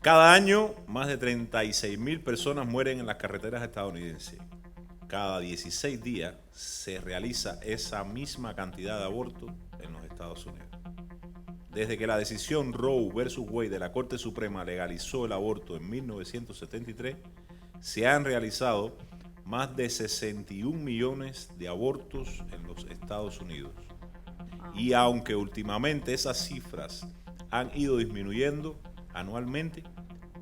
Cada año, más de 36.000 personas mueren en las carreteras estadounidenses. Cada 16 días se realiza esa misma cantidad de abortos en los Estados Unidos. Desde que la decisión Roe versus Wade de la Corte Suprema legalizó el aborto en 1973, se han realizado más de 61 millones de abortos en los Estados Unidos. Y aunque últimamente esas cifras han ido disminuyendo anualmente,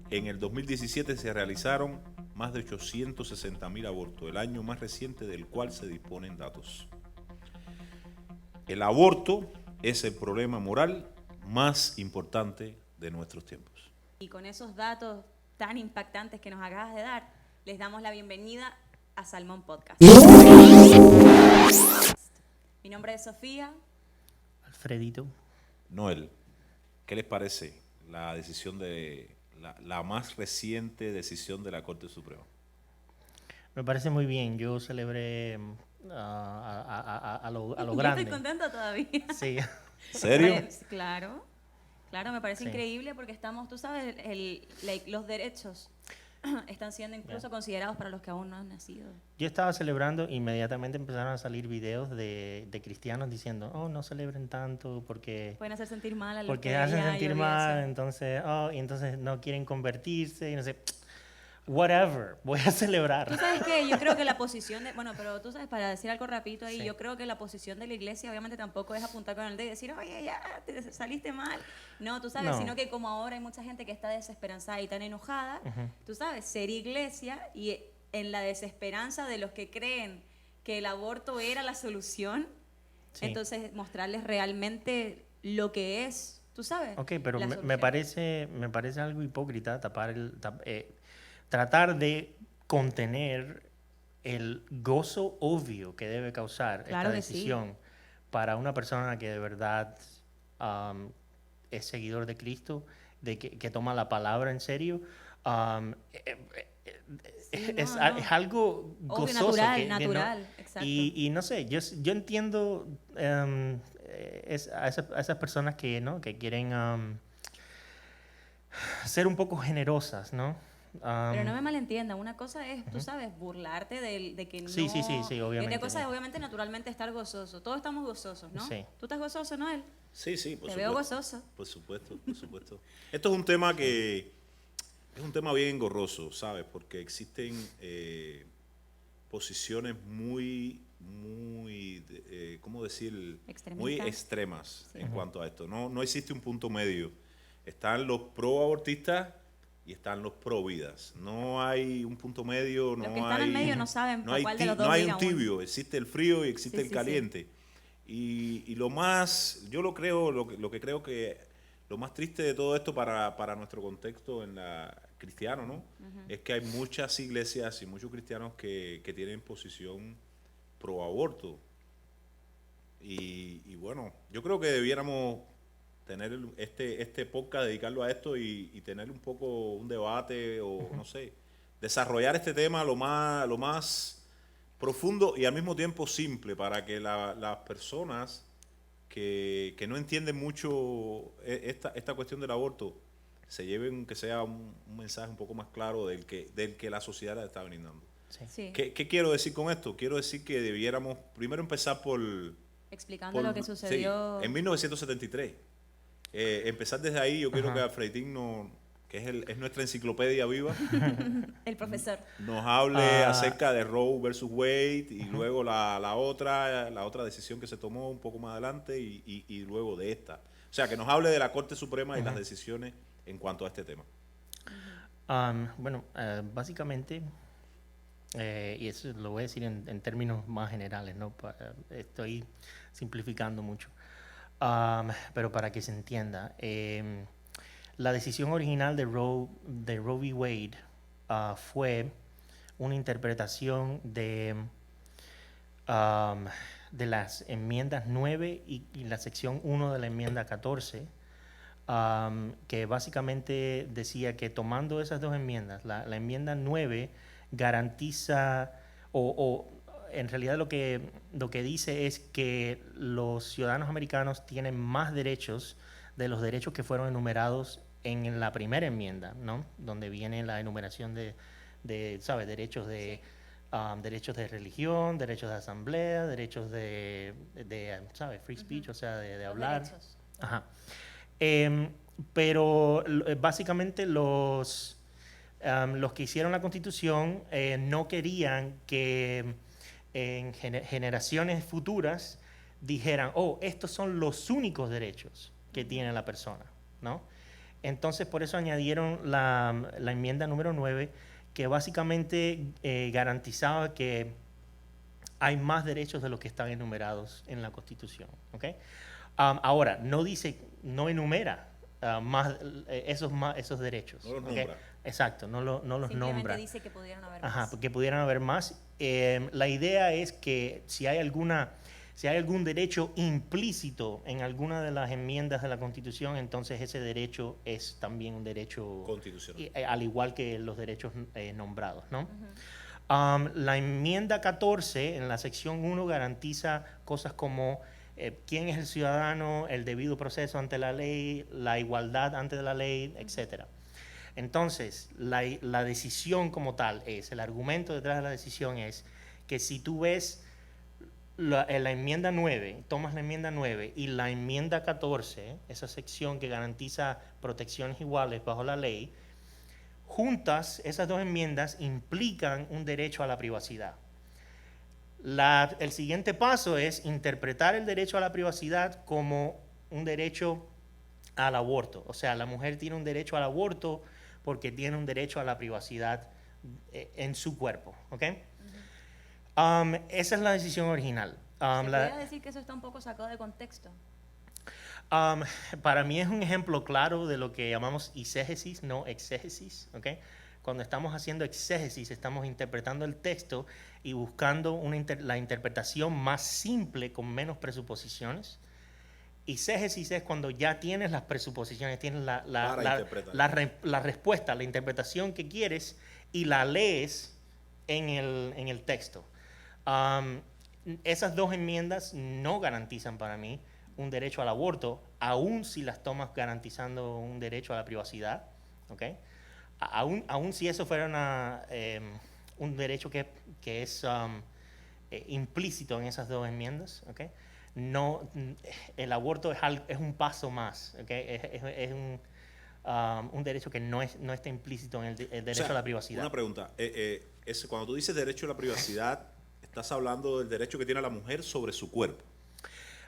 en el 2017 se realizaron más de 860.000 abortos, el año más reciente del cual se disponen datos. El aborto es el problema moral más importante de nuestros tiempos. Y con esos datos tan impactantes que nos acabas de dar, les damos la bienvenida a Salmón Podcast. Mi nombre es Sofía. Alfredito. Noel, ¿qué les parece la decisión de la más reciente decisión de la Corte Suprema? Me parece muy bien. Yo celebré a lo Yo grande. estoy contenta todavía. Sí. ¿Serio? Claro, me parece Sí. increíble porque estamos, tú sabes, los derechos están siendo incluso considerados para los que aún no han nacido. Yo estaba celebrando, inmediatamente empezaron a salir videos de cristianos diciendo, oh, no celebren tanto porque Pueden hacer sentir mal a los porque que hacen ya sentir yo vi mal, eso. entonces no quieren convertirse y no sé. Whatever, voy a celebrar. Tú sabes que yo creo que la posición de, bueno, pero tú sabes, para decir algo rapidito ahí, Sí. yo creo que la posición de la iglesia obviamente tampoco es apuntar con el dedo y decir, oye, ya, te saliste mal. No, tú sabes, No. sino que como ahora hay mucha gente que está desesperanzada y tan enojada, tú sabes, ser iglesia y en la desesperanza de los que creen que el aborto era la solución, Sí. entonces mostrarles realmente lo que es, tú sabes. Ok, pero la me solución. parece algo hipócrita tratar de contener el gozo obvio que debe causar Claro esta que sí. decisión para una persona que de verdad es seguidor de Cristo, que toma la palabra en serio. Um, eh, eh, Sí, es no, no. algo Obvio, gozoso. natural, exacto. Y no sé, yo entiendo a esas personas que, ¿no? que quieren ser un poco generosas, ¿no? Pero no me malentiendan, una cosa es, tú sabes, burlarte de que no... Sí, obviamente. Y otra cosa es, obviamente, naturalmente estar gozoso. Todos estamos gozosos, ¿no? Sí. ¿Tú estás gozoso, Noel? Sí, por Te supuesto. veo gozoso. Por supuesto. Esto es un tema que es un tema bien engorroso, ¿sabes? Porque existen posiciones muy, ¿cómo decir? Muy Extremistas. extremas Sí. en cuanto a esto. No existe un punto medio. Están los pro abortistas y están los pro vidas. No hay un punto medio, Los que están en medio no saben para cuál de los dos no hay ir un aún. tibio, existe el frío y existe Sí, el sí, caliente. Y lo más, yo lo creo, lo que creo que lo más triste de todo esto para nuestro contexto en la cristiano, ¿no? Es que hay muchas iglesias y muchos cristianos que tienen posición pro aborto. Y bueno, yo creo que debiéramos tener este podcast, dedicarlo a esto y tener un poco un debate o no sé, desarrollar este tema lo más profundo y al mismo tiempo simple para que las personas que no entienden mucho esta cuestión del aborto se lleven, que sea un mensaje un poco más claro del que la sociedad le está brindando. Sí. ¿Qué quiero decir con esto? Quiero decir que debiéramos primero empezar Explicando lo que sucedió. sí, en 1973. Empezar desde ahí, yo quiero que Alfredín, que es nuestra enciclopedia viva, El profesor. nos hable acerca de Roe versus Wade y luego la otra decisión que se tomó un poco más adelante y luego de esta. O sea, que nos hable de la Corte Suprema y las decisiones en cuanto a este tema. Básicamente, y eso lo voy a decir en términos más generales, ¿no? Estoy simplificando mucho. Pero para que se entienda, la decisión original de Roe v. Wade fue una interpretación de las enmiendas 9 y la sección 1 de la enmienda 14, que básicamente decía que tomando esas dos enmiendas, la enmienda 9 garantiza o en realidad lo que dice es que los ciudadanos americanos tienen más derechos de los derechos que fueron enumerados en la primera enmienda, ¿no? Donde viene la enumeración de ¿sabes? Derechos de, derechos de religión, derechos de asamblea, derechos de ¿sabes? Free speech, o sea, de Los hablar. derechos. Ajá. Pero básicamente los que hicieron la Constitución no querían que en generaciones futuras dijeran, oh, estos son los únicos derechos que tiene la persona, ¿no? Entonces, por eso añadieron la enmienda número 9, que básicamente garantizaba que hay más derechos de los que están enumerados en la Constitución, ¿ok? Ahora, no dice, no enumera esos derechos. No los ¿ok? nombra. Exacto, no los Simplemente nombra. dice que pudieron haber Ajá, más. porque pudieran haber más. La idea es que si hay algún derecho implícito en alguna de las enmiendas de la Constitución, entonces ese derecho es también un derecho Constitucional. al igual que los derechos nombrados, ¿no? La enmienda 14 en la sección 1 garantiza cosas como quién es el ciudadano, el debido proceso ante la ley, la igualdad ante la ley, etcétera. Entonces, la decisión como tal el argumento detrás de la decisión es que si tú ves la enmienda 9, tomas la enmienda 9 y la enmienda 14, esa sección que garantiza protecciones iguales bajo la ley, juntas esas dos enmiendas implican un derecho a la privacidad. El siguiente paso es interpretar el derecho a la privacidad como un derecho al aborto. O sea, la mujer tiene un derecho al aborto porque tiene un derecho a la privacidad en su cuerpo. ¿Ok? Esa es la decisión original. ¿Se podría decir que eso está un poco sacado de contexto? Para mí es un ejemplo claro de lo que llamamos exégesis, no exégesis. ¿Okay? Cuando estamos haciendo exégesis, estamos interpretando el texto y buscando la interpretación más simple con menos presuposiciones. Exégesis es cuando ya tienes las presuposiciones, tienes la respuesta, la interpretación que quieres y la lees en el texto. Esas dos enmiendas no garantizan para mí un derecho al aborto, aun si las tomas garantizando un derecho a la privacidad. ¿Okay? Aun si eso fuera un derecho que es implícito en esas dos enmiendas, ¿okay? No, el aborto es un paso más, ¿okay? Es un derecho que no está implícito en el derecho a la privacidad. Una pregunta, cuando tú dices derecho a la privacidad, estás hablando del derecho que tiene la mujer sobre su cuerpo.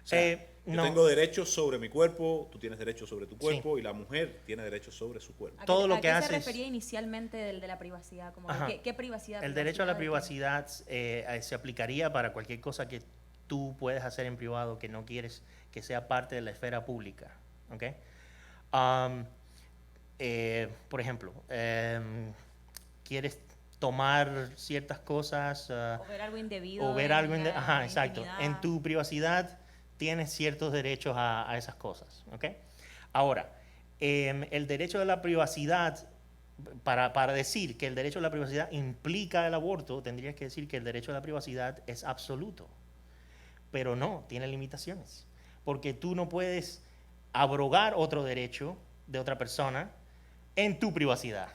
O sea, yo tengo derechos sobre mi cuerpo, tú tienes derechos sobre tu cuerpo, sí, y la mujer tiene derechos sobre su cuerpo. Todo lo que ¿A qué hace se refería inicialmente del de la privacidad? Como ¿qué privacidad? El derecho a la privacidad se aplicaría para cualquier cosa que tú puedes hacer en privado que no quieres que sea parte de la esfera pública. ¿Okay? Por ejemplo, quieres tomar ciertas cosas o ver algo indebido. O ver algo indebido. Ajá, exacto. En tu privacidad tienes ciertos derechos a esas cosas. ¿Okay? Ahora, el derecho de la privacidad, para decir que el derecho a la privacidad implica el aborto, tendrías que decir que el derecho a la privacidad es absoluto. Pero no, tiene limitaciones. Porque tú no puedes abrogar otro derecho de otra persona en tu privacidad.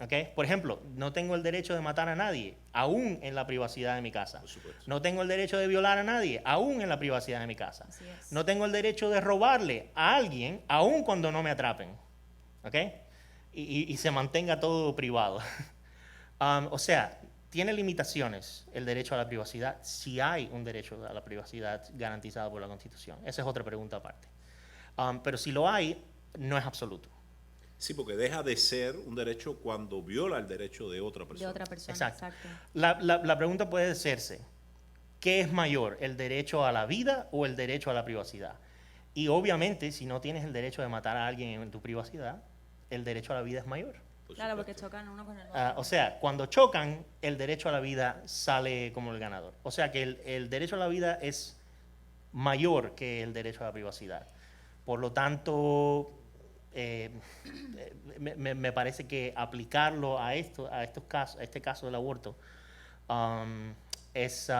¿Okay? Por ejemplo, no tengo el derecho de matar a nadie, aún en la privacidad de mi casa. No tengo el derecho de violar a nadie, aún en la privacidad de mi casa. No tengo el derecho de robarle a alguien, aún cuando no me atrapen. ¿Okay? Y se mantenga todo privado. O sea, tiene limitaciones el derecho a la privacidad si hay un derecho a la privacidad garantizado por la Constitución. Esa es otra pregunta aparte. Pero si lo hay, no es absoluto. Sí, porque deja de ser un derecho cuando viola el derecho de otra persona. De otra persona, exacto. La pregunta puede hacerse, ¿qué es mayor, el derecho a la vida o el derecho a la privacidad? Y obviamente, si no tienes el derecho de matar a alguien en tu privacidad, el derecho a la vida es mayor. Claro, porque chocan uno con el otro. O sea, cuando chocan, el derecho a la vida sale como el ganador. O sea que el derecho a la vida es mayor que el derecho a la privacidad. Por lo tanto, me parece que aplicarlo a estos casos, a este caso del aborto, es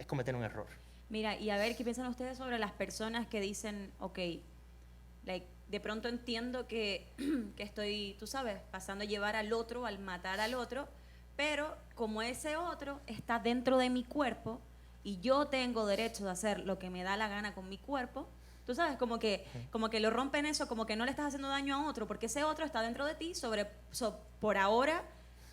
cometer un error. Mira, y a ver, ¿qué piensan ustedes sobre las personas que dicen, ok, de pronto entiendo que, que estoy, tú sabes, pasando a llevar al otro, al matar al otro, pero como ese otro está dentro de mi cuerpo y yo tengo derecho de hacer lo que me da la gana con mi cuerpo, tú sabes, como que lo rompen eso, como que no le estás haciendo daño a otro, porque ese otro está dentro de ti, por ahora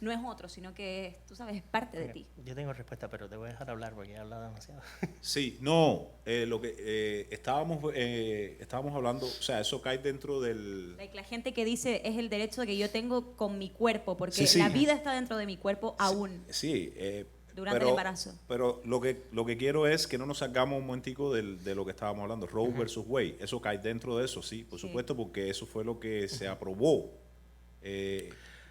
no es otro, sino que es, tú sabes, es parte de ti. Yo tengo respuesta, pero te voy a dejar hablar porque he hablado demasiado. Sí, no, lo que estábamos hablando, o sea, eso cae dentro del... Like, la gente que dice es el derecho que yo tengo con mi cuerpo, porque Sí, sí. la vida está dentro de mi cuerpo aún. Sí, Durante el embarazo. Pero lo que quiero es que no nos sacamos un momentico de lo que estábamos hablando, Roe versus Wade. Eso cae dentro de eso, sí, por supuesto, porque eso fue lo que se aprobó.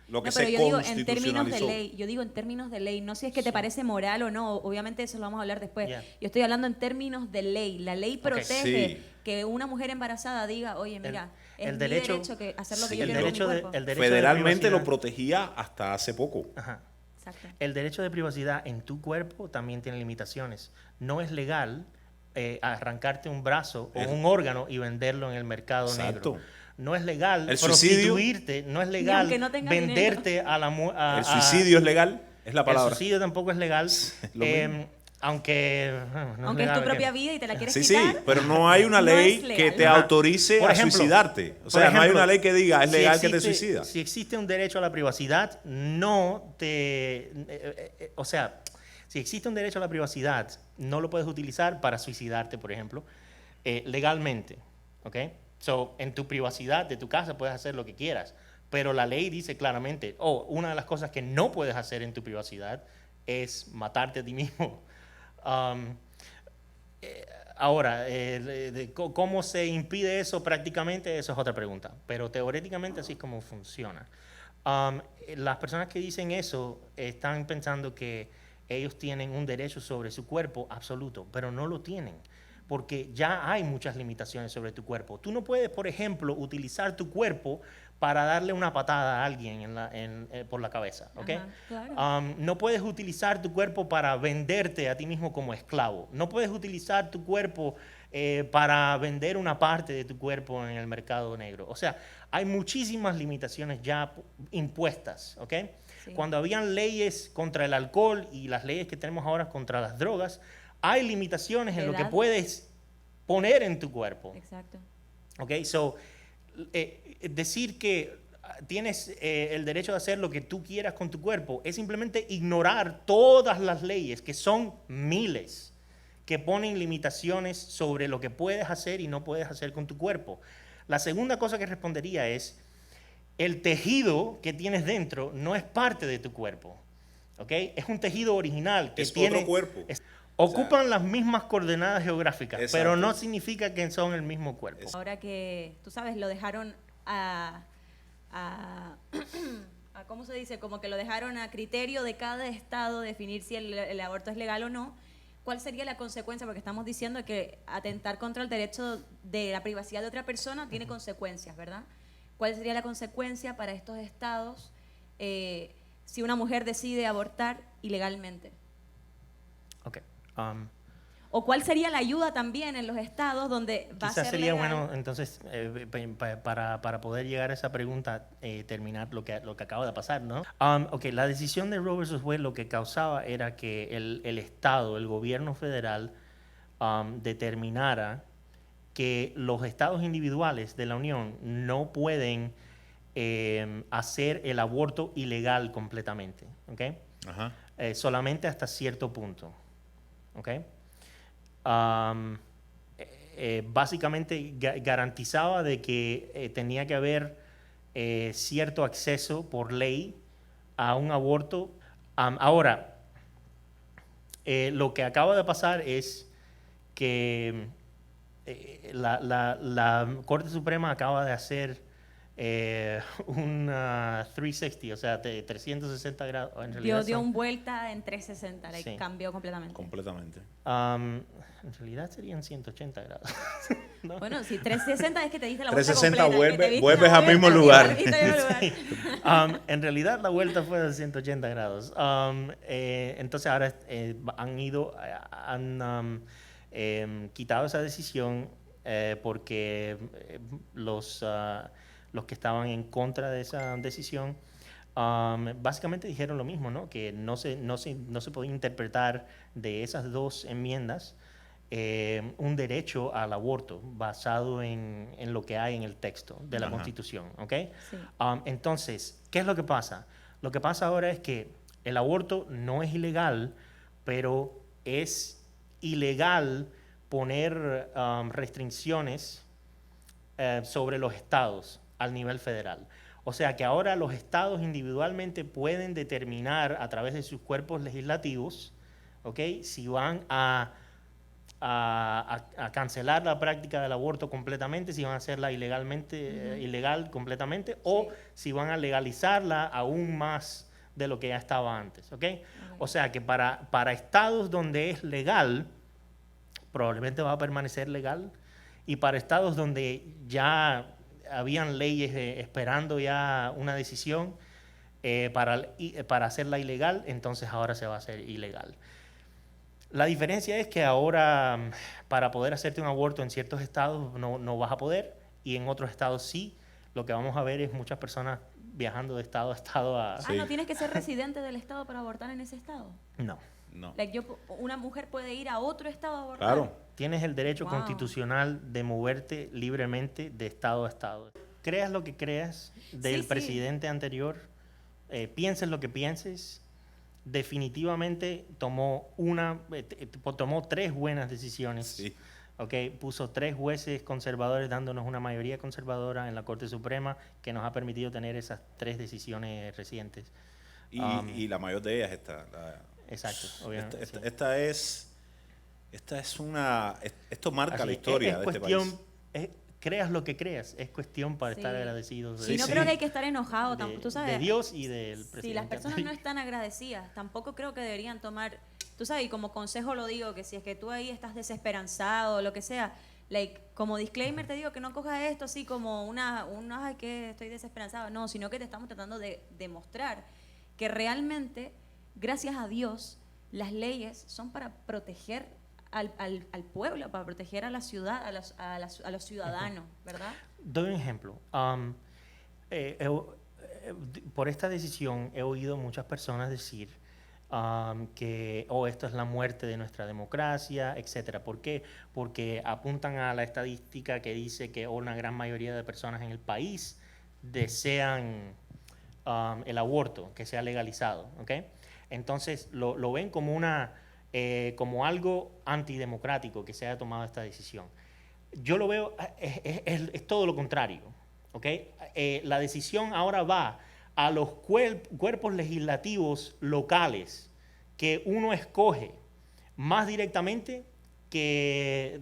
Lo que No, se pero yo digo en términos de constitucionalizó. ley, yo digo en términos de ley, no si es que te parece moral o no, obviamente eso lo vamos a hablar después. Yeah. Yo estoy hablando en términos de ley. La ley protege Sí. que una mujer embarazada diga, oye, mira, es el mi derecho- derecho que hacer lo que sí, yo el quiero con mi derecho de- cuerpo. el derecho de Federalmente lo privacidad. protegía hasta hace poco. Ajá. Exacto. El derecho de privacidad en tu cuerpo también tiene limitaciones. No es legal arrancarte un brazo o un órgano y venderlo en el mercado Exacto. negro. No es legal El suicidio. prostituirte, no es Ni legal aunque no tengas venderte a la mujer. El suicidio es legal, es la palabra. El suicidio tampoco es legal, lo mismo. aunque no Aunque es legal, tu propia que- vida y te la quieres Sí, sí, quitar. pero no hay una no ley es legal. que te Ajá. autorice Por a ejemplo, suicidarte. O por sea, no hay ejemplo, una ley que diga es si legal que te existe- suicidas. Si existe un derecho a la privacidad, no te... o sea, si existe un derecho a la privacidad, no lo puedes utilizar para suicidarte, por ejemplo, legalmente, ¿ok? So, en tu privacidad de tu casa puedes hacer lo que quieras, pero la ley dice claramente, una de las cosas que no puedes hacer en tu privacidad es matarte a ti mismo. Ahora, ¿cómo se impide eso prácticamente? Eso es otra pregunta, pero teóricamente así es como funciona. Las personas que dicen eso están pensando que ellos tienen un derecho sobre su cuerpo absoluto, pero no lo tienen, porque ya hay muchas limitaciones sobre tu cuerpo. Tú no puedes, por ejemplo, utilizar tu cuerpo para darle una patada a alguien por la cabeza, ¿ok? Ajá, claro. No puedes utilizar tu cuerpo para venderte a ti mismo como esclavo. No puedes utilizar tu cuerpo para vender una parte de tu cuerpo en el mercado negro. O sea, hay muchísimas limitaciones ya impuestas, ¿ok? Sí. Cuando habían leyes contra el alcohol y las leyes que tenemos ahora contra las drogas, hay limitaciones en lo que ¿Edad? puedes poner en tu cuerpo. Exacto. ¿Ok? So, decir que tienes el derecho de hacer lo que tú quieras con tu cuerpo es simplemente ignorar todas las leyes, que son miles, que ponen limitaciones sobre lo que puedes hacer y no puedes hacer con tu cuerpo. La segunda cosa que respondería es, el tejido que tienes dentro no es parte de tu cuerpo. ¿Ok? Es un tejido original que Es tiene... otro cuerpo. Ocupan las mismas coordenadas geográficas, Exacto. pero no significa que son el mismo cuerpo. Ahora que, tú sabes, lo dejaron a ¿cómo se dice? Como que lo dejaron a criterio de cada estado definir si el aborto es legal o no. ¿Cuál sería la consecuencia? Porque estamos diciendo que atentar contra el derecho de la privacidad de otra persona tiene consecuencias, ¿verdad? ¿Cuál sería la consecuencia para estos estados si una mujer decide abortar ilegalmente? Ok. ¿O cuál sería la ayuda también en los estados donde va a Quizás ser sería legal? bueno, entonces, para poder llegar a esa pregunta, terminar lo que acaba de pasar, ¿no? Ok, la decisión de Roe vs. Wade lo que causaba era que el Estado, el gobierno federal, determinara que los estados individuales de la Unión no pueden hacer el aborto ilegal completamente, ¿ok? Ajá. Solamente hasta cierto punto, ¿ok? Básicamente garantizaba de que tenía que haber cierto acceso por ley a un aborto. Ahora, lo que acaba de pasar es que la Corte Suprema acaba de hacer una 360, o sea, 360 grados. En realidad Dio son- un vuelta en 360, like, Sí. cambió completamente. Completamente. en realidad serían 180 grados. ¿no? Bueno, si 360 es que te diste la vuelta 360 completa, que te vuelves diste la al mismo vuelta y lugar. volviste al mismo lugar. En realidad la vuelta fue de 180 grados. Entonces ahora han quitado esa decisión porque los que estaban en contra de esa decisión básicamente dijeron lo mismo, ¿no? Que no se podía interpretar de esas dos enmiendas un derecho al aborto basado en lo que hay en el texto de la Ajá. Constitución, ¿ok? Sí. Entonces, ¿qué es lo que pasa? Lo que pasa ahora es que el aborto no es ilegal, pero es ilegal poner restricciones sobre los estados al nivel federal. O sea que ahora los estados individualmente pueden determinar a través de sus cuerpos legislativos, ¿ok? Si van a cancelar la práctica del aborto completamente, si van a hacerla ilegalmente, ilegal completamente, o si van a legalizarla aún más de lo que ya estaba antes, ¿ok? O sea que para estados donde es legal, probablemente va a permanecer legal, y para estados donde ya habían leyes esperando ya una decisión para hacerla ilegal, entonces ahora se va a hacer ilegal. La diferencia es que ahora para poder hacerte un aborto en ciertos estados no vas a poder, y en otros estados sí. Lo que vamos a ver es muchas personas viajando de estado a estado a... Sí. ¿No tienes que ser residente del estado para abortar en ese estado? No. No. Like, una mujer puede ir a otro estado a abortar. Claro. Tienes el derecho Wow. constitucional de moverte libremente de estado a estado. Creas lo que creas del Sí. presidente anterior, pienses lo que pienses, definitivamente tomó tres buenas decisiones. Sí. Okay, puso 3 jueces conservadores dándonos una mayoría conservadora en la Corte Suprema que nos ha permitido tener esas 3 decisiones recientes. Y la mayor de ellas esta. Exacto, obviamente. Sí. Esto marca Así la es historia de cuestión, este país. creas lo que creas, es cuestión para Sí. estar agradecidos Y no Sí. creo que hay que estar enojado tampoco, tú sabes. de Dios y del presidente. Si las personas no anterior. están agradecidas, tampoco creo que deberían tomar, tú sabes, y como consejo lo digo, que si es que tú ahí estás desesperanzado o lo que sea, like, como disclaimer te digo que no cojas esto así como ay, que estoy desesperanzado, no, sino que te estamos tratando de demostrar que realmente, gracias a Dios, las leyes son para proteger al pueblo, para proteger a la ciudad, a los ciudadanos, ¿verdad? Doy un ejemplo. Por esta decisión he oído muchas personas decir que esto es la muerte de nuestra democracia, etcétera. ¿Por qué? Porque apuntan a la estadística que dice que una gran mayoría de personas en el país desean el aborto, que sea legalizado, ¿ok? Entonces lo ven como como algo antidemocrático que se haya tomado esta decisión. Yo lo veo, es todo lo contrario, ¿ok? La decisión ahora va a los cuerpos legislativos locales que uno escoge más directamente que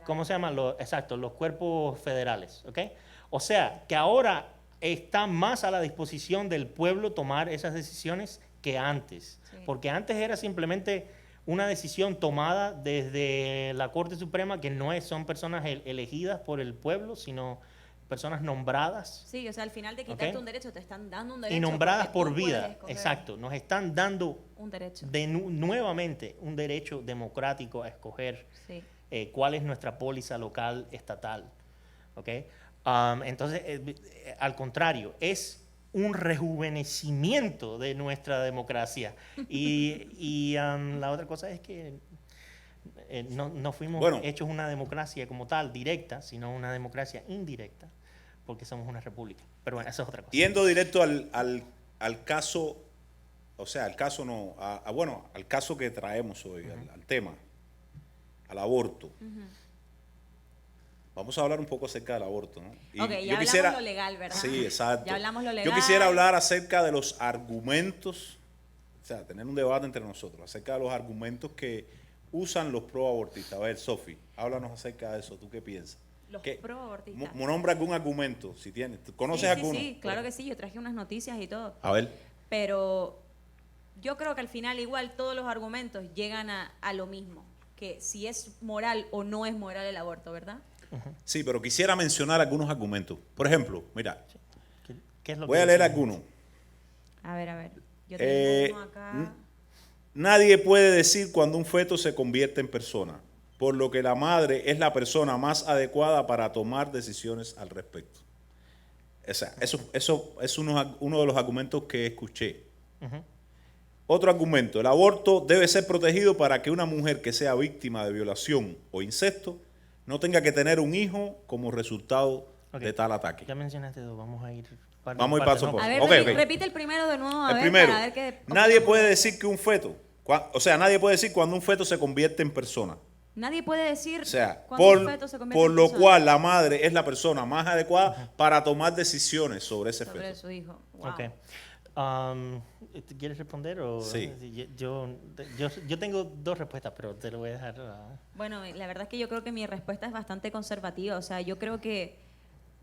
¿cómo se llama? Exacto, los cuerpos federales, ¿ok? O sea, que ahora está más a la disposición del pueblo tomar esas decisiones que antes. Sí. Porque antes era simplemente una decisión tomada desde la Corte Suprema, que son personas elegidas por el pueblo, sino personas nombradas. Sí, o sea, al final de quitarte Ok. un derecho, te están dando un derecho. Y nombradas porque tú por vida. puedes escoger Exacto. Nos están dando un derecho. nuevamente un derecho democrático a escoger Sí. cuál es nuestra póliza local estatal. ¿Ok? Entonces, al contrario, un rejuvenecimiento de nuestra democracia. Y la otra cosa es que no fuimos hechos una democracia como tal, directa, sino una democracia indirecta, porque somos una república. Pero bueno, eso es otra cosa. Yendo directo al caso, o sea, al caso no, al caso que traemos hoy, al tema, al aborto. Vamos a hablar un poco acerca del aborto, ¿no? Ok, ya hablamos lo legal, ¿verdad? Sí, exacto. Ya hablamos lo legal. Yo quisiera hablar acerca de los argumentos, o sea, tener un debate entre nosotros, acerca de los argumentos que usan los pro-abortistas. A ver, Sofi, háblanos acerca de eso. ¿Tú qué piensas? Los pro-abortistas. Nombra algún argumento, si tienes. ¿Conoces alguno? Sí, claro que sí. Yo traje unas noticias y todo. A ver. Pero yo creo que al final igual todos los argumentos llegan a lo mismo. Que si es moral o no es moral el aborto, ¿verdad? Sí, pero quisiera mencionar algunos argumentos. Por ejemplo, mira, ¿Qué es lo voy que a leer dicen? algunos. A ver. Yo tengo uno acá. Nadie puede decir cuando un feto se convierte en persona, por lo que la madre es la persona más adecuada para tomar decisiones al respecto. O sea, eso es uno de los argumentos que escuché. Otro argumento, el aborto debe ser protegido para que una mujer que sea víctima de violación o incesto no tenga que tener un hijo como resultado de tal ataque. Ya mencionaste dos, vamos a ir Vamos a ir paso por A paso. ver, Ok. repite el primero de nuevo, a El ver, primero, para ver qué... nadie puede decir que un feto, nadie puede decir cuando un feto se convierte en persona. Nadie puede decir O sea, cuando un feto se convierte por en lo persona. cual la madre es la persona más adecuada para tomar decisiones sobre ese Sobre feto. su hijo. Wow. Ok. ¿Quieres responder? O, Sí. Yo tengo dos respuestas, pero te lo voy a dejar. Bueno, la verdad es que yo creo que mi respuesta es bastante conservativa. O sea, yo creo que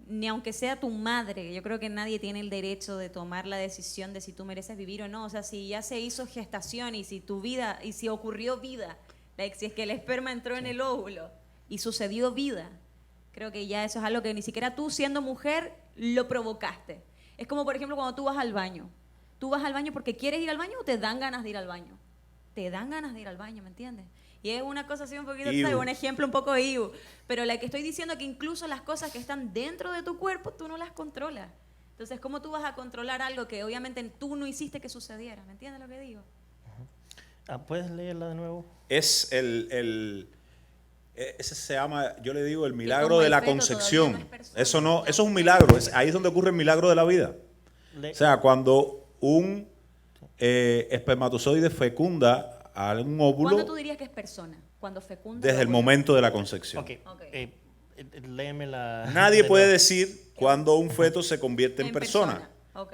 ni aunque sea tu madre, yo creo que nadie tiene el derecho de tomar la decisión de si tú mereces vivir o no. O sea, si ya se hizo gestación y si tu vida, y si ocurrió vida, si es que el esperma entró en el óvulo y sucedió vida, creo que ya eso es algo que ni siquiera tú siendo mujer lo provocaste. Es como, por ejemplo, cuando tú vas al baño. ¿Tú vas al baño porque quieres ir al baño o te dan ganas de ir al baño? Te dan ganas de ir al baño, ¿me entiendes? Y es una cosa así un poquito, ¿sabes? Un ejemplo un poco iu. Pero la que estoy diciendo es que incluso las cosas que están dentro de tu cuerpo, tú no las controlas. Entonces, ¿cómo tú vas a controlar algo que obviamente tú no hiciste que sucediera? ¿Me entiendes lo que digo? ¿Puedes leerla de nuevo? Es ese se llama, yo le digo, el milagro como de el la feto concepción. todavía no es persona, Eso es un milagro. Ahí es donde ocurre el milagro de la vida. O sea, cuando un espermatozoide fecunda a un óvulo ¿Cuándo tú dirías que es persona? Cuando fecunda. desde el óvulo. momento de la concepción. Ok. Ok. Léeme la... Nadie de puede nuevo. decir cuando un feto se convierte en persona, Ok.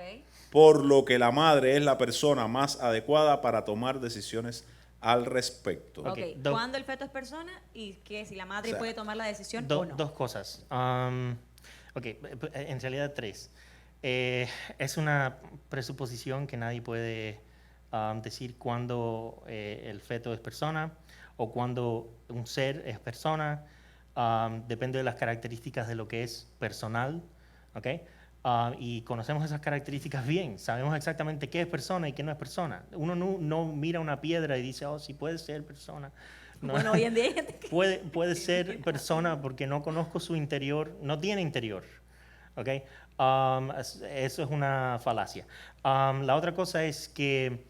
por lo que la madre es la persona más adecuada para tomar decisiones al respecto. Ok, Ok. ¿Cuándo el feto es persona y que si la madre O sea, puede tomar la decisión o no? Dos cosas. Ok, en realidad tres. Es una presuposición que nadie puede decir cuándo el feto es persona o cuándo un ser es persona. Depende de las características de lo que es personal. ¿Ok? Y conocemos esas características bien. Sabemos exactamente qué es persona y qué no es persona. Uno no mira una piedra y dice, oh, sí puede ser persona. No. Bueno, hoy en día hay gente que... Puede ser persona porque no conozco su interior, no tiene interior. ¿Okay? Eso es una falacia. La otra cosa es que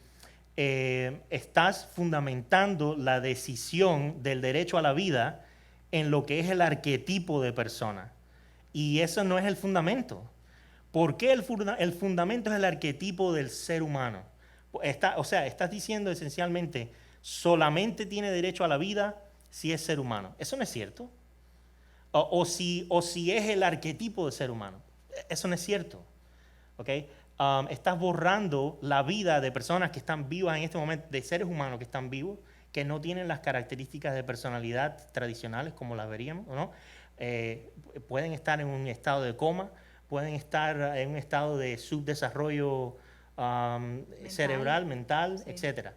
estás fundamentando la decisión del derecho a la vida en lo que es el arquetipo de persona. Y eso no es el fundamento. ¿Por qué el fundamento es el arquetipo del ser humano? Estás diciendo esencialmente, solamente tiene derecho a la vida si es ser humano. Eso no es cierto. O si es el arquetipo de ser humano. Eso no es cierto. ¿Okay? Estás borrando la vida de personas que están vivas en este momento, de seres humanos que están vivos, que no tienen las características de personalidad tradicionales como las veríamos, ¿no? Pueden estar en un estado de coma, pueden estar en un estado de subdesarrollo cerebral, mental, Sí. etc.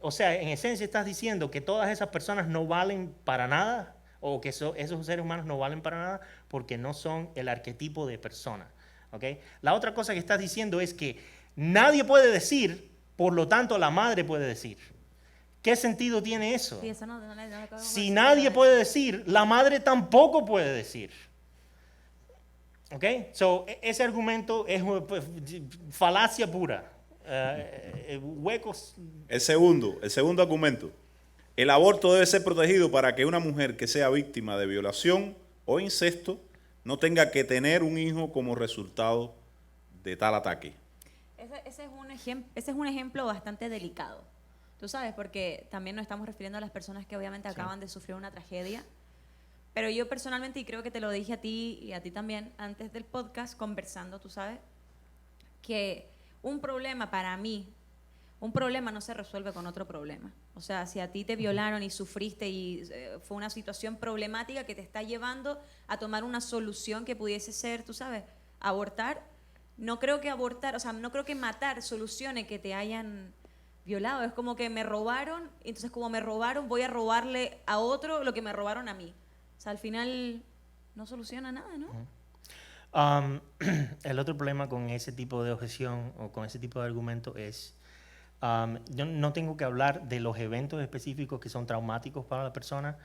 O sea, en esencia estás diciendo que todas esas personas no valen para nada o que esos seres humanos no valen para nada porque no son el arquetipo de persona. ¿Okay? La otra cosa que estás diciendo es que nadie puede decir, por lo tanto la madre puede decir. ¿Qué sentido tiene eso? Sí, eso no le acabo de Si decir, nadie ¿verdad? puede decir, la madre tampoco puede decir. ¿Ok? So, ese argumento es falacia pura. Huecos. El segundo argumento. El aborto debe ser protegido para que una mujer que sea víctima de violación o incesto no tenga que tener un hijo como resultado de tal ataque. Ese es un ejemplo bastante delicado. Tú sabes, porque también nos estamos refiriendo a las personas que obviamente acaban de sufrir una tragedia. Pero yo personalmente, y creo que te lo dije a ti y a ti también antes del podcast, conversando, tú sabes, que un problema para mí, un problema no se resuelve con otro problema. O sea, si a ti te violaron y sufriste y fue una situación problemática que te está llevando a tomar una solución que pudiese ser, tú sabes, abortar, no creo que abortar, o sea, no creo que matar solucione que te hayan violado. Es como que me robaron, entonces como me robaron, voy a robarle a otro lo que me robaron a mí. O sea, al final no soluciona nada, ¿no? El otro problema con ese tipo de objeción o con ese tipo de argumento es, yo no tengo que hablar de los eventos específicos que son traumáticos para la persona,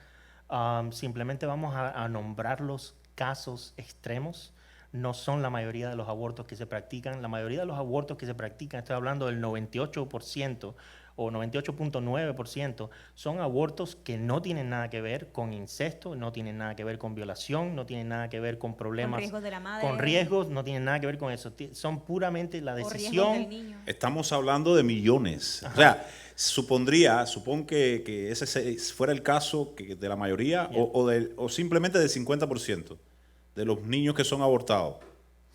Simplemente vamos a nombrar los casos extremos. No son la mayoría de los abortos que se practican. La mayoría de los abortos que se practican, estoy hablando del 98% o 98.9%, son abortos que no tienen nada que ver con incesto, no tienen nada que ver con violación, no tienen nada que ver con problemas, Con riesgos de la madre. con riesgos, no tienen nada que ver con eso. Son puramente la O riesgos del decisión. niño. Estamos hablando de millones. O sea, supón que ese fuera el caso de la mayoría o simplemente del 50% de los niños que son abortados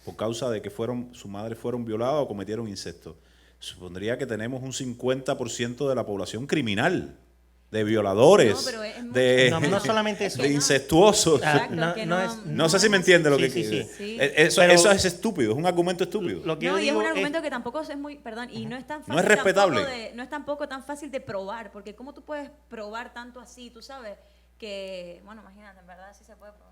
por causa de que sus madres fueron violadas o cometieron incesto. Supondría que tenemos un 50% de la población criminal, de violadores, No, pero es mucho. de, No solamente eso. de incestuosos. Exacto, que No sé si me entiende lo Sí, que sí, quiere. sí. Sí. Eso Pero- es estúpido, es un argumento estúpido. Lo que yo No, y es digo un argumento que tampoco es muy, perdón, y no es tan fácil. No es respetable. No es tampoco tan fácil de probar, porque ¿cómo tú puedes probar tanto así? Tú sabes que, bueno, imagínate, en verdad sí se puede probar.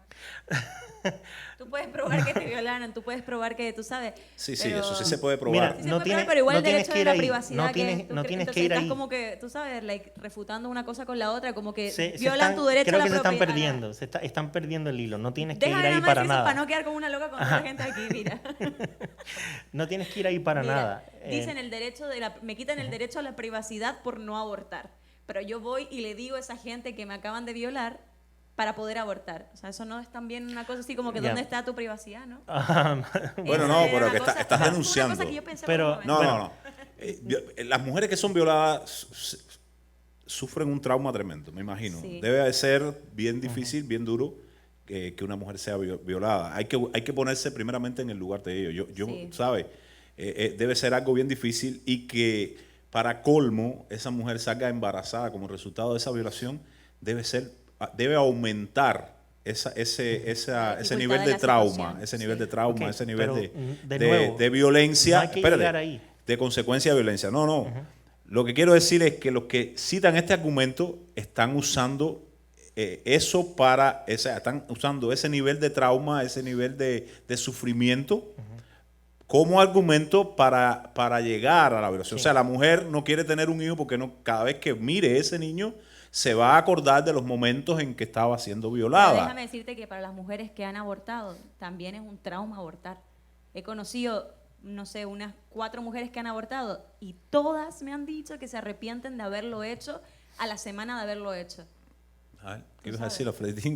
Tú puedes probar que te violaron, tú puedes probar que, tú sabes. Sí, pero- eso sí se puede Mira, probar. Sí se no puede tiene- probar, pero igual no el tienes derecho que de ir la ahí. privacidad. No tienes- que no tú- tienes entonces que ir estás ahí. como que, tú sabes, refutando una cosa con la otra, como que se violan están- tu derecho creo a la que se están propiedad. perdiendo, están perdiendo el hilo. No tienes que ir Déjame ahí nada más para decir eso nada. para no quedar como una loca con toda la gente aquí, mira. No tienes que ir ahí para Mira, nada. Dicen el derecho me quitan el derecho a la privacidad por no abortar. Pero yo voy y le digo a esa gente que me acaban de violar para poder abortar. O sea, eso no es también una cosa así como que Ya. ¿dónde está tu privacidad, no? Bueno, Esa no, era pero una que cosa- estás fue una denunciando. cosa que yo pensé Pero- por un No, momento. no, no. Las mujeres que son violadas sufren un trauma tremendo, me imagino. Sí. Debe de ser bien difícil, bien duro que una mujer sea violada. Hay que ponerse primeramente en el lugar de ellos. Sí. ¿Sabes? Debe ser algo bien difícil y que para colmo esa mujer salga embarazada como resultado de esa violación debe aumentar ese dificultad nivel de de la trauma, situación. ese nivel Sí. de trauma, Ok, ese nivel pero, de nuevo, de violencia. no hay que Espérate, llegar ahí. de consecuencia de violencia. No. Lo que quiero decir es que los que citan este argumento están usando están usando ese nivel de trauma, ese nivel de sufrimiento como argumento para llegar a la violación. Sí. O sea, la mujer no quiere tener un hijo porque cada vez que mire ese niño se va a acordar de los momentos en que estaba siendo Pero violada. déjame decirte que para las mujeres que han abortado también es un trauma abortar. He conocido, no sé, unas 4 mujeres que han abortado y todas me han dicho que se arrepienten de haberlo hecho a la semana de haberlo hecho. Ay, ¿qué Tú ibas a sabes. decir, Fredín?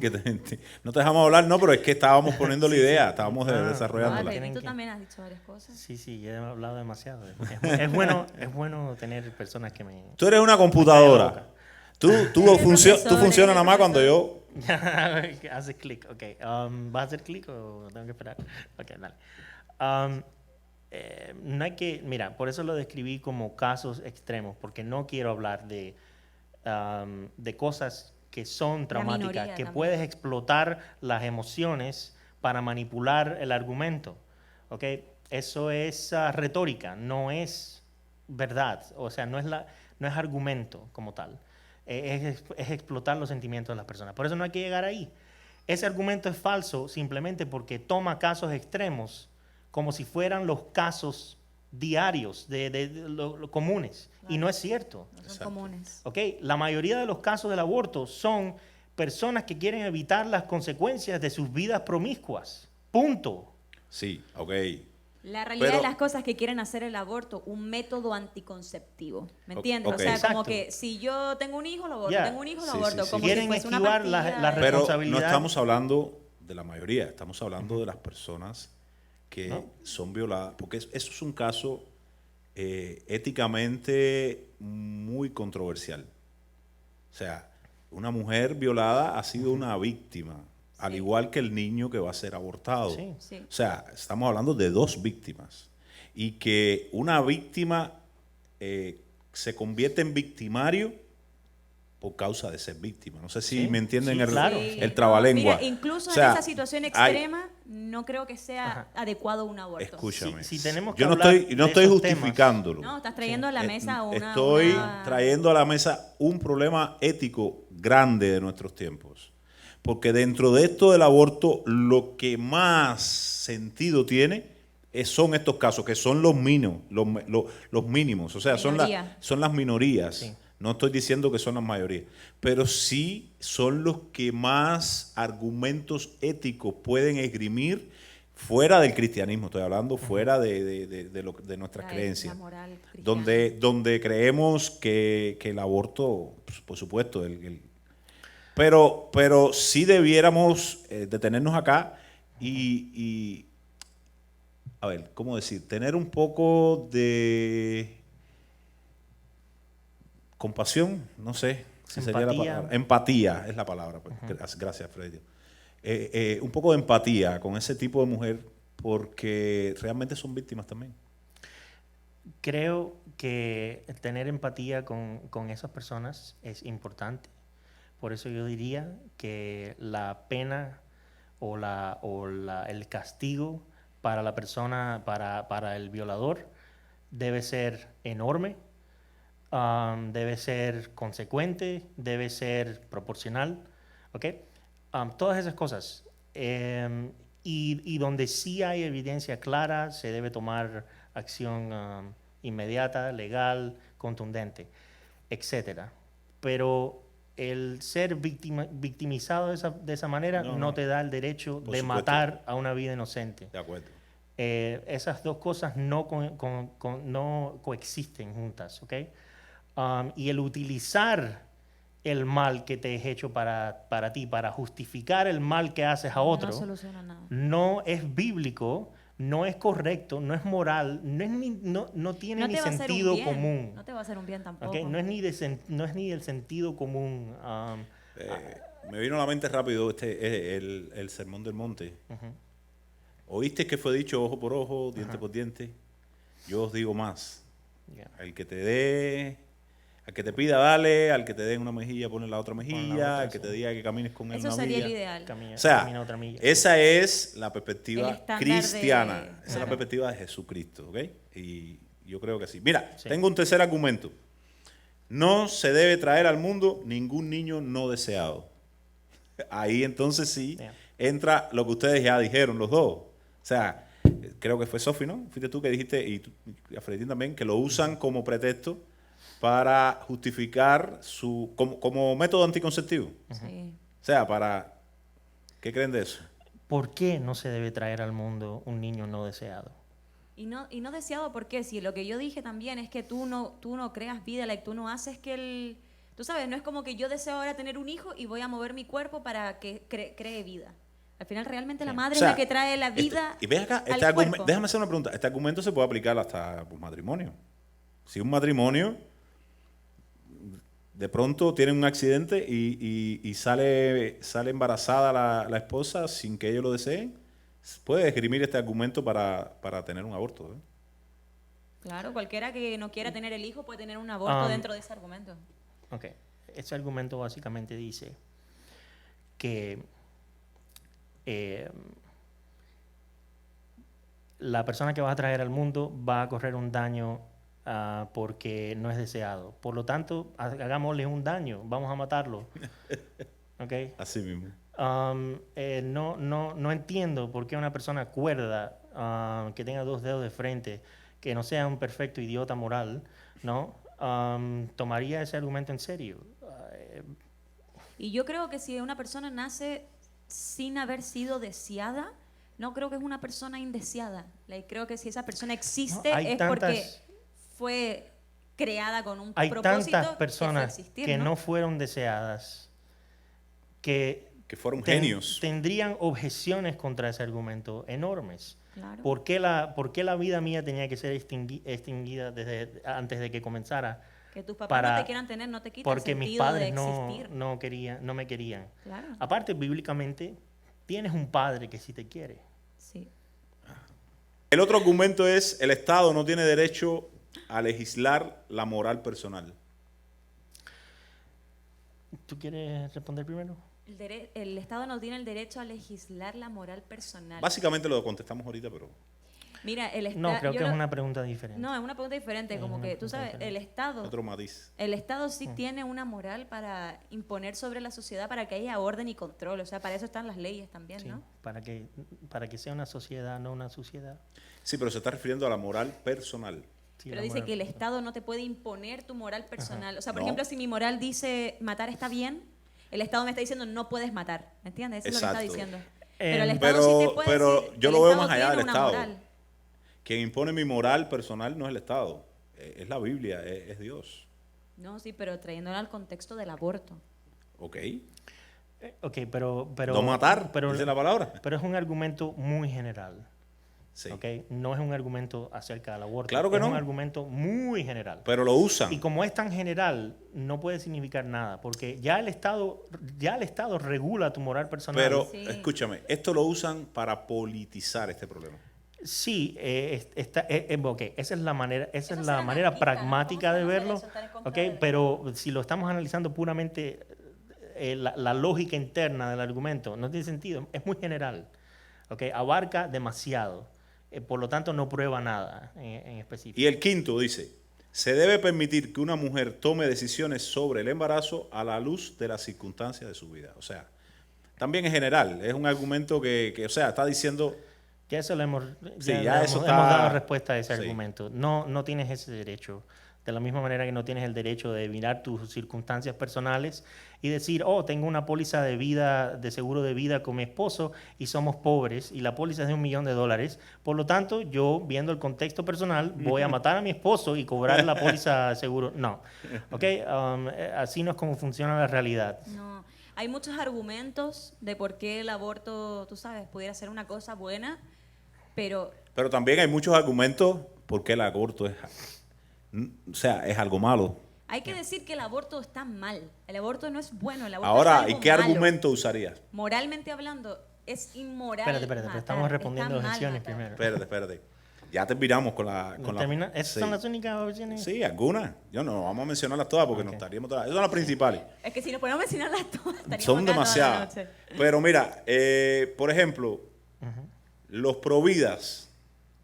No te dejamos hablar, no, pero es que estábamos poniendo la idea, estábamos desarrollándola. Vale, Tienen y tú que- también has dicho varias cosas. Sí, ya he hablado demasiado. Es bueno tener personas que me... Tú eres una boca. computadora. Tú profesor, funcionas nada más eres cuando yo... Hace clic, ok. ¿Vas a hacer clic o tengo que esperar? Ok, dale. No hay que, mira, por eso lo describí como casos extremos, porque no quiero hablar de cosas que son traumáticas, minoría que también. puedes explotar las emociones para manipular el argumento, ¿ok? Eso es retórica, no es verdad, o sea, no es argumento como tal. Es explotar los sentimientos de las personas. Por eso no hay que llegar ahí. Ese argumento es falso simplemente porque toma casos extremos como si fueran los casos diarios de lo comunes. Y no es cierto. No son Exacto. comunes. ¿Ok? La mayoría de los casos del aborto son personas que quieren evitar las consecuencias de sus vidas promiscuas. Punto. Sí, ok. La realidad Pero- de las cosas que quieren hacer el aborto, un método anticonceptivo. ¿Me entiendes? ok. O sea, Exacto. como que si yo tengo un hijo, lo aborto. Ya. Tengo un hijo, lo Sí, aborto. sí, Como sí. si Quieren fuese una esquivar la pastilla de- Pero responsabilidad. no estamos hablando de la mayoría, estamos hablando de las personas que No. son violadas, porque eso es un caso éticamente muy controversial. O sea, una mujer violada ha sido una víctima, al Sí. igual que el niño que va a ser abortado. Sí. Sí. O sea, estamos hablando de 2 víctimas. Y que una víctima se convierte en victimario por causa de ser víctima. No sé si Sí, me entienden sí, el, claro. el trabalengua. Mira, incluso O sea, en esa situación hay- extrema, no creo que sea Ajá. adecuado un aborto. Escúchame. Si tenemos que Yo no hablar estoy, no de estoy esos temas. justificándolo. No, estás trayendo a la mesa una... Estoy una- trayendo a la mesa un problema ético grande de nuestros tiempos. Porque dentro de esto del aborto, lo que más sentido tiene son estos casos, que son los mínimos. O sea, Minoría. son las minorías. Sí. No estoy diciendo que son la mayoría, pero sí son los que más argumentos éticos pueden esgrimir fuera del cristianismo. Estoy hablando fuera de nuestras creencias. La moral cristiana. Donde creemos que el aborto, pues, por supuesto, pero sí debiéramos detenernos acá y, a ver, ¿cómo decir? Tener un poco de compasión, no sé si sería la Empatía. palabra. Empatía es la palabra. Pues. Gracias, Freddy. Un poco de empatía con ese tipo de mujer porque realmente son víctimas también. Creo que tener empatía con esas personas es importante. Por eso yo diría que la pena o el castigo para la persona, para el violador, debe ser enorme, debe ser consecuente, debe ser proporcional, ¿ok? Todas esas cosas. Y donde sí hay evidencia clara, se debe tomar acción inmediata, legal, contundente, etcétera. Pero el ser victimizado de esa manera no te da el derecho Por de supuesto. matar a una vida inocente. De acuerdo. Esas dos cosas no coexisten juntas, ¿ok? Y el utilizar el mal que te es hecho para ti, para justificar el mal que haces a otro, No soluciona nada. no es bíblico, no es correcto, no es moral, no tiene ni te va a hacer un sentido bien, común. No te va a hacer un bien tampoco. ¿Ok? No es ni del sentido común. Me vino a la mente rápido el Sermón del Monte. ¿Oíste que fue dicho ojo por ojo, diente por diente? Yo os digo más. Yeah. Al que te pida, dale. Al que te dé una mejilla, ponle la otra mejilla. otra, al que te diga que camines con él Eso una sería milla. el ideal. Camina O sea, otra milla. esa es la perspectiva El estándar cristiana. de- Esa es la claro. perspectiva de Jesucristo, ¿ok? Y yo creo que sí. Mira, Sí. tengo un tercer argumento. No se debe traer al mundo ningún niño no deseado. Ahí entonces sí Yeah. entra lo que ustedes ya dijeron los dos. O sea, creo que fue Sofi, ¿no? Fuiste tú que dijiste, y Freddy también, que lo usan como pretexto para justificar como método anticonceptivo. Sí. O sea, ¿qué creen de eso? ¿Por qué no se debe traer al mundo un niño no deseado? Y no deseado, porque si lo que yo dije también es que tú no creas vida, like, tú no haces que tú sabes, no es como que yo deseo ahora tener un hijo y voy a mover mi cuerpo para que cree vida. Al final realmente la madre O sea, es la que trae la vida y ve acá, al cuerpo. déjame hacer una pregunta. Este argumento se puede aplicar hasta un matrimonio. Si un matrimonio de pronto tiene un accidente y sale embarazada la esposa sin que ellos lo deseen, puede esgrimir este argumento para tener un aborto. ¿Eh? Claro, cualquiera que no quiera tener el hijo puede tener un aborto dentro de ese argumento. Ok, ese argumento básicamente dice que la persona que vas a traer al mundo va a correr un daño porque no es deseado. Por lo tanto, hagámosle un daño, vamos a matarlo. Okay. Así mismo. No entiendo por qué una persona cuerda que tenga dos dedos de frente, que no sea un perfecto idiota moral, ¿no? Tomaría ese argumento en serio. Y yo creo que si una persona nace sin haber sido deseada, no creo que es una persona indeseada. Creo que si esa persona existe No, hay es tantas- porque fue creada con un Hay propósito tantas que fue personas existir, que ¿no? no fueron deseadas que Que fueron genios. tendrían objeciones contra ese argumento enormes. Claro. ¿Por qué la vida mía tenía que ser extinguida desde antes de que comenzara? Que tus papás para- no te quieran tener no te quita el Porque mis sentido padres de existir. no me querían. Claro. Aparte, bíblicamente, tienes un padre que sí te quiere. Sí. El otro argumento es el Estado no tiene derecho a legislar la moral personal. ¿Tú quieres responder primero? El Estado no tiene el derecho a legislar la moral personal. Básicamente lo contestamos ahorita, pero Mira, el Estado... No, creo que es una pregunta diferente. No, es una pregunta diferente, Es como una que tú pregunta sabes, diferente. el Estado... otro matiz. El Estado sí tiene una moral para imponer sobre la sociedad para que haya orden y control. O sea, para eso están las leyes también, Sí, ¿no? para que sea una sociedad, no una suciedad. Sí, pero se está refiriendo a la moral personal. Sí, Pero la dice moral. que el Estado no te puede imponer tu moral personal. O sea, por No. ejemplo, si mi moral dice matar está bien, el Estado me está diciendo no puedes matar. ¿Me entiendes? Eso es lo que está Exacto. diciendo. Pero el Em, Estado sí te puede Pero decir, yo el lo veo Estado más allá tiene del una Estado. moral. Quien impone mi moral personal no es el Estado, es la Biblia, es Dios. No, sí, pero trayéndolo al contexto del aborto. ¿Ok? Ok, pero No matar, pero, dice la palabra. pero es un argumento muy general. Sí. ¿Ok? No es un argumento acerca del aborto. Claro que es no. un argumento muy general. Pero lo usan. Y como es tan general, no puede significar nada, porque ya el Estado regula tu moral personal. Pero, Sí. escúchame, esto lo usan para politizar este problema. Sí, ok, esa es la manera, Eso es es la ser manera anarquista, ¿no? pragmática ¿Cómo de se llama verlo, esa elección tan en contra ok, del- pero si lo estamos analizando puramente la lógica interna del argumento, no tiene sentido, es muy general, ok, abarca demasiado, por lo tanto no prueba nada en específico. Y el quinto dice, se debe permitir que una mujer tome decisiones sobre el embarazo a la luz de las circunstancias de su vida. O sea, también es general, es un argumento que o sea, está diciendo, Ya eso lo hemos, sí, ya ya le eso hemos está... dado respuesta a ese sí. argumento. No, no tienes ese derecho. De la misma manera que no tienes el derecho de mirar tus circunstancias personales y decir, oh, tengo una póliza de vida, de seguro de vida con mi esposo y somos pobres y la póliza es de $1.000.000. Por lo tanto, yo, viendo el contexto personal, voy a matar a mi esposo y cobrar la póliza de seguro. No. ¿Ok? Así no es como funciona la realidad. No, hay muchos argumentos de por qué el aborto, tú sabes, pudiera ser una cosa buena, pero Pero también hay muchos argumentos porque el aborto es, o sea, es algo malo. hay que decir que el aborto está mal. El aborto no es bueno, el aborto es Ahora, algo ¿y qué malo. argumento usarías? Moralmente hablando, es inmoral. Espérate, pero matar, estamos respondiendo está mal objeciones matar. primero. Espérate. Ya terminamos con la... ¿Esas sí. son las únicas opciones? Sí, algunas. Yo no vamos a mencionarlas todas porque Ok. nos estaríamos todas. Esas son las principales. Es que si nos ponemos a mencionarlas todas, estaríamos Son acá toda la demasiadas. noche. Pero mira, por ejemplo, los providas,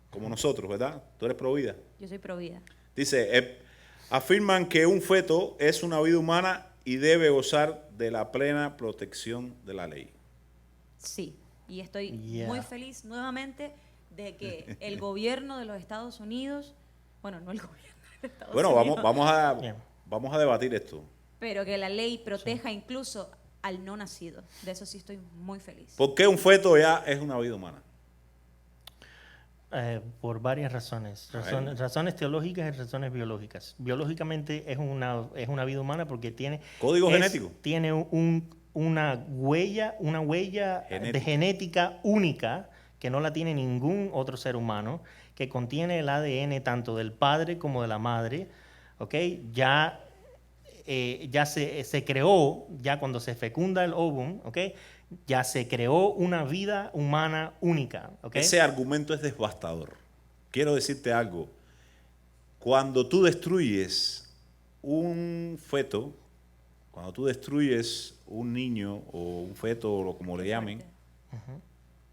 como nosotros, ¿verdad? Tú eres provida. Yo soy pro vida. Dice, afirman que un feto es una vida humana y debe gozar de la plena protección de la ley. Sí, y estoy Yeah. muy feliz nuevamente de que el gobierno de los Estados Unidos, bueno, no el gobierno de Estados Bueno, Unidos, Bien. vamos a debatir esto. pero que la ley proteja incluso al no nacido. De eso sí estoy muy feliz. ¿Por qué un feto ya es una vida humana? Por varias razones. Bueno. Razones teológicas y razones biológicas. Biológicamente es una vida humana porque tiene... Código genético. Tiene una huella de genética única que no la tiene ningún otro ser humano, que contiene el ADN tanto del padre como de la madre, ¿ok? Ya se creó, ya cuando se fecunda el óvulo, ¿ok? Ya se creó una vida humana única, ¿ok? Ese argumento es devastador. Quiero decirte algo. Cuando tú destruyes un feto, cuando tú destruyes un niño o un feto o como le llamen,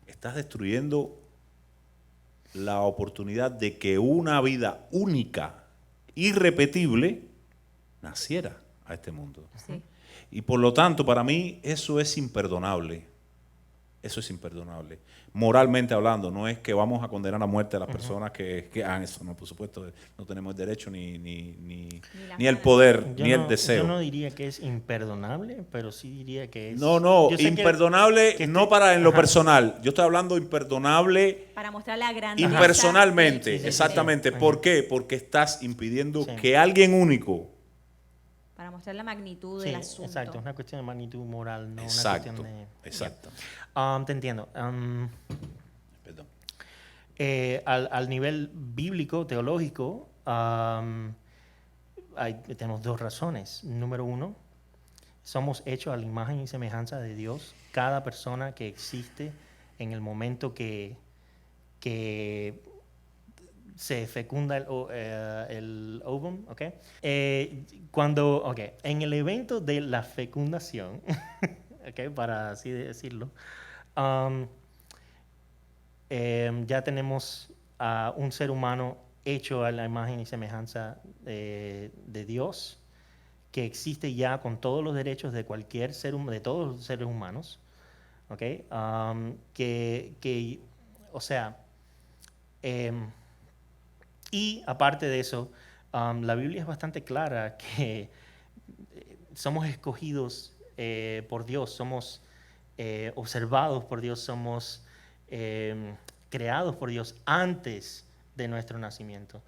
estás destruyendo la oportunidad de que una vida única, irrepetible, naciera a este mundo. Sí. Y por lo tanto, para mí, eso es imperdonable. Eso es imperdonable. Moralmente hablando, no es que vamos a condenar a muerte a las personas que hagan eso. No, por supuesto, no tenemos el derecho ni las el ganas. poder, Yo ni el no- deseo. Yo no diría que es imperdonable, pero sí diría que es... No, yo sé que- imperdonable que no este- para en lo Ajá. personal. Yo estoy hablando imperdonable Para mostrar la grandeza. impersonalmente. Sí, sí, sí. Exactamente. Ajá. ¿Por qué? Porque estás impidiendo Sí. que alguien único... Para mostrar la magnitud Sí, del asunto. exacto, es una cuestión de magnitud moral, no Exacto. una cuestión de... Exacto. Te entiendo. Perdón. Al nivel bíblico, teológico, tenemos dos razones. Número uno, somos hechos a la imagen y semejanza de Dios. Cada persona que existe en el momento que se fecunda el ovum, ¿ok? En el evento de la fecundación, ¿ok? Para así decirlo, ya tenemos a un ser humano hecho a la imagen y semejanza de Dios, que existe ya con todos los derechos de cualquier de todos los seres humanos, ¿ok? O sea, Y aparte de eso, la Biblia es bastante clara que somos escogidos por Dios, somos observados por Dios, somos creados por Dios antes de nuestro nacimiento.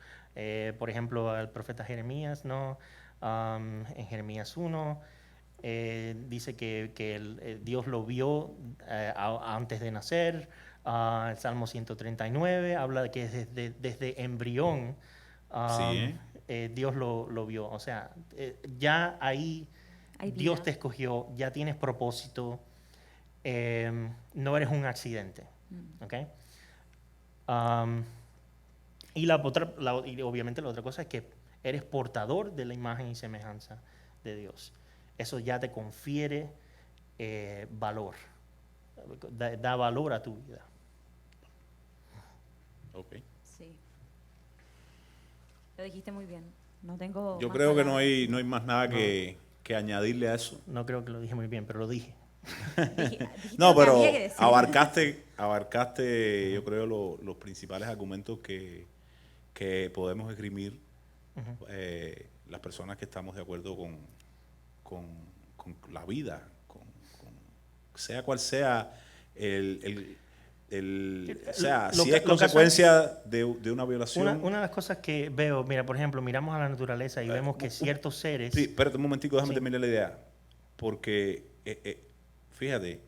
Por ejemplo, el profeta Jeremías, ¿no? En Jeremías 1, dice que Dios lo vio antes de nacer. El Salmo 139 habla de que desde embrión Sí, Dios lo vio. O sea, ya ahí Hay Dios vida. te escogió, ya tienes propósito, no eres un accidente. ¿Ok? Y y obviamente la otra cosa es que eres portador de la imagen y semejanza de Dios. Eso ya te confiere valor, da valor a tu vida. ok. Sí. Lo dijiste muy bien. No tengo Yo más creo que no palabras. hay, no hay más nada No. que añadirle a eso. No creo que lo dije muy bien, pero lo dije. Dijiste No, lo que había que pero decir. abarcaste yo creo, los principales argumentos que podemos esgrimir las personas que estamos de acuerdo con, con la vida, sea cual sea o sea, Lo si que- es lo que consecuencia de una violación. Una de las cosas que veo, mira, por ejemplo, miramos a la naturaleza y vemos que ciertos Sí, seres... espérate un momentico, déjame Sí. terminar la idea. Porque, fíjate,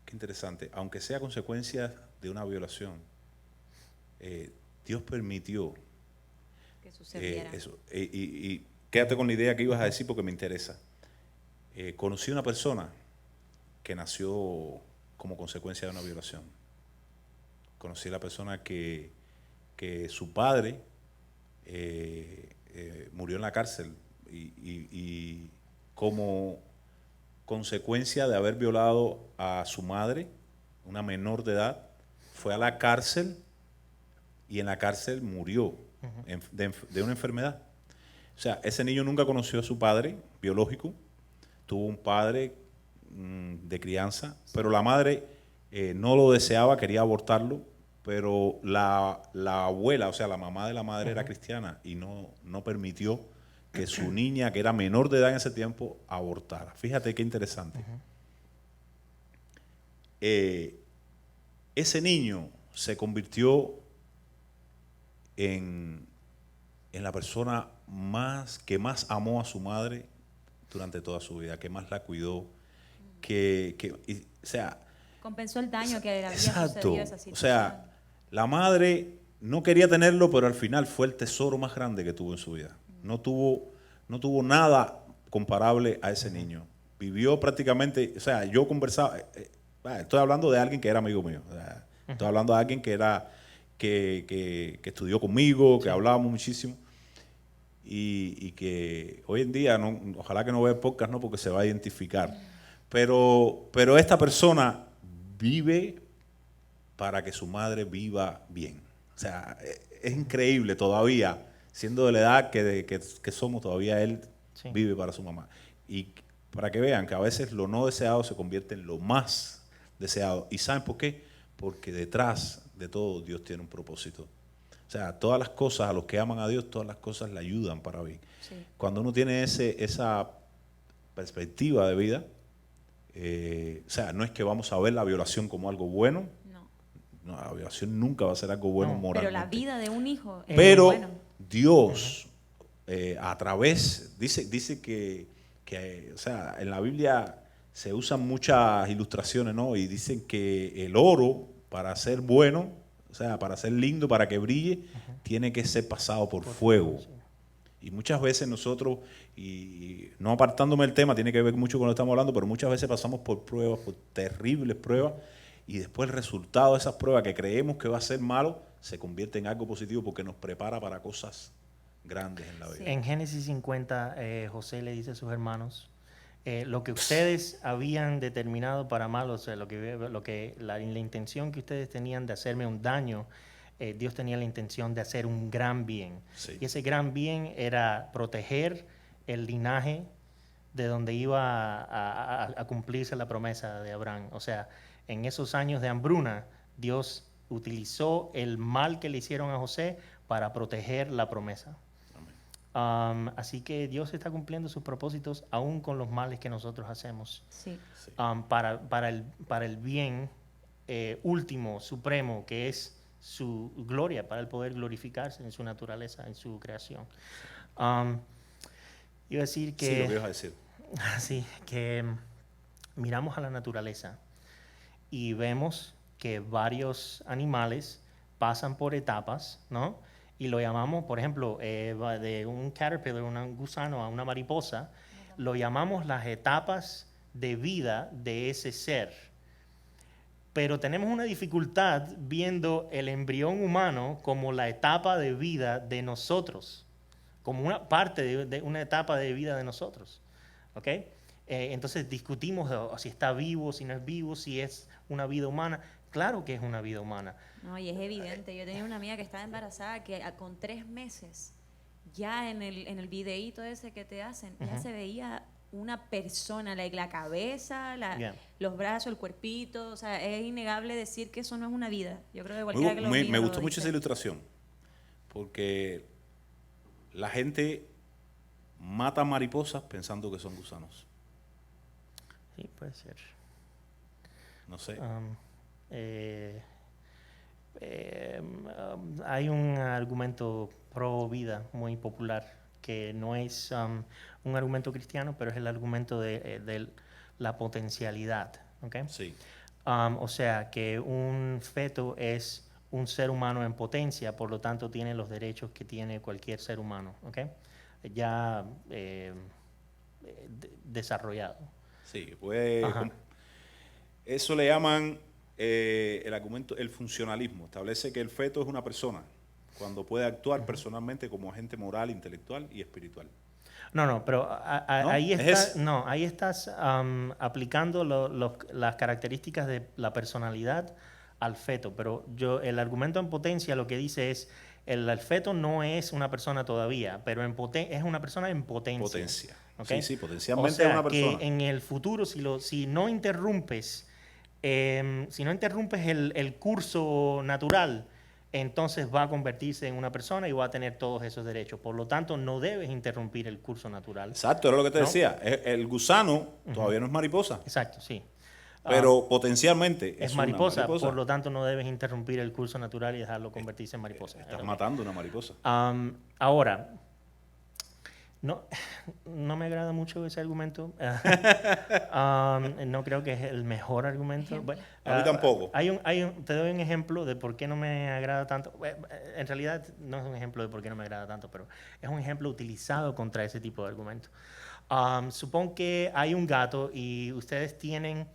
qué interesante, aunque sea consecuencia de una violación, Dios permitió Que sucediera. eso. Y quédate con la idea que ibas a decir porque me interesa. Conocí una persona que nació como consecuencia de una violación. Conocí a la persona que su padre murió en la cárcel y como consecuencia de haber violado a su madre, una menor de edad, fue a la cárcel y en la cárcel murió de una enfermedad. O sea, ese niño nunca conoció a su padre biológico, tuvo un padre de crianza, pero la madre no lo deseaba, quería abortarlo, pero la abuela, o sea, la mamá de la madre era cristiana y no permitió que su niña, que era menor de edad en ese tiempo, abortara. Fíjate qué interesante. Ese niño se convirtió en la persona que más amó a su madre durante toda su vida, que más la cuidó, o sea, Compensó el daño que le había exacto, sucedido a esa o situación. sea, la madre no quería tenerlo, pero al final fue el tesoro más grande que tuvo en su vida. No tuvo nada comparable a ese niño. Vivió prácticamente, o sea, yo conversaba, estoy hablando de alguien que era amigo mío, o sea, estoy hablando de alguien que estudió conmigo, que hablábamos muchísimo y que hoy en día, ojalá que no vea el podcast, no, porque se va a identificar. Pero esta persona vive para que su madre viva bien. O sea, es increíble todavía, siendo de la edad que somos, todavía él Sí. vive para su mamá. Y para que vean que a veces lo no deseado se convierte en lo más deseado. ¿Y saben por qué? Porque detrás de todo Dios tiene un propósito. O sea, todas las cosas, a los que aman a Dios, todas las cosas le ayudan para bien. Sí. Cuando uno tiene esa perspectiva de vida, o sea, no es que vamos a ver la violación como algo bueno. No. No, la violación nunca va a ser algo bueno No. moralmente. Pero la vida de un hijo es Pero bueno. Dios, a través, dice o sea, en la Biblia se usan muchas ilustraciones, ¿no? Y dicen que el oro, para ser bueno, o sea, para ser lindo, para que brille, tiene que ser pasado por fuego. Sí. Y muchas veces nosotros, y no apartándome del tema, tiene que ver mucho con lo que estamos hablando, pero muchas veces pasamos por pruebas, por terribles pruebas, y después el resultado de esas pruebas que creemos que va a ser malo, se convierte en algo positivo porque nos prepara para cosas grandes en la vida. Sí. En Génesis 50, José le dice a sus hermanos, lo que ustedes habían determinado para mal, o sea, la intención que ustedes tenían de hacerme un daño, Dios tenía la intención de hacer un gran bien. Sí. Y ese gran bien era proteger el linaje de donde iba a cumplirse la promesa de Abraham. O sea, en esos años de hambruna, Dios utilizó el mal que le hicieron a José para proteger la promesa. Así que Dios está cumpliendo sus propósitos aún con los males que nosotros hacemos, Sí. Sí. para el bien último, supremo, que es su gloria, para el poder glorificarse en su naturaleza, en su creación. Iba a decir que... Sí, lo que ibas a decir. Sí, que miramos a la naturaleza y vemos que varios animales pasan por etapas, ¿no? Y lo llamamos, por ejemplo, de un caterpillar, un gusano a una mariposa, lo llamamos las etapas de vida de ese ser. Pero tenemos una dificultad viendo el embrión humano como la etapa de vida de nosotros, como una parte de una etapa de vida de nosotros. ¿Ok? Entonces discutimos si está vivo, si no es vivo, si es una vida humana. Claro que es una vida humana. No, y es evidente. Yo tenía una amiga que estaba embarazada que con 3 meses, ya en el videíto ese que te hacen, ya se veía una persona, la cabeza, Yeah. los brazos, el cuerpito. O sea, es innegable decir que eso no es una vida. Yo creo que cualquiera que lo Me mire lo gustó mucho dice. esa ilustración, porque la gente mata mariposas pensando que son gusanos. Sí, puede ser. No sé. Hay un argumento pro vida muy popular que no es un argumento cristiano, pero es el argumento de la potencialidad. ¿Okay? Sí. O sea, que un feto es un ser humano en potencia, por lo tanto tiene los derechos que tiene cualquier ser humano, ¿okay? Ya desarrollado. Sí, pues Ajá. eso le llaman el argumento, el funcionalismo. Establece que el feto es una persona cuando puede actuar personalmente como agente moral, intelectual y espiritual. No, pero ¿No? ahí ¿Es está, ese? no, ahí estás aplicando las características de la personalidad al feto, pero el argumento en potencia lo que dice es el feto no es una persona todavía, pero es una persona en potencia. Potencia. ¿Okay? Sí, potencialmente o sea, es una persona. que en el futuro si no interrumpes el curso natural, entonces va a convertirse en una persona y va a tener todos esos derechos. Por lo tanto, no debes interrumpir el curso natural. Exacto, era lo que te ¿No? decía. El gusano todavía no es mariposa, Exacto, sí. pero potencialmente Es una mariposa, mariposa. por lo tanto no debes interrumpir el curso natural y dejarlo convertirse en mariposa. Estás matando una mariposa. Ahora, no me agrada mucho ese argumento. No creo que es el mejor argumento. Bueno, A mí tampoco. Te doy un ejemplo de por qué no me agrada tanto. En realidad no es un ejemplo de por qué no me agrada tanto, pero es un ejemplo utilizado contra ese tipo de argumento. Supón que hay un gato y ustedes tienen,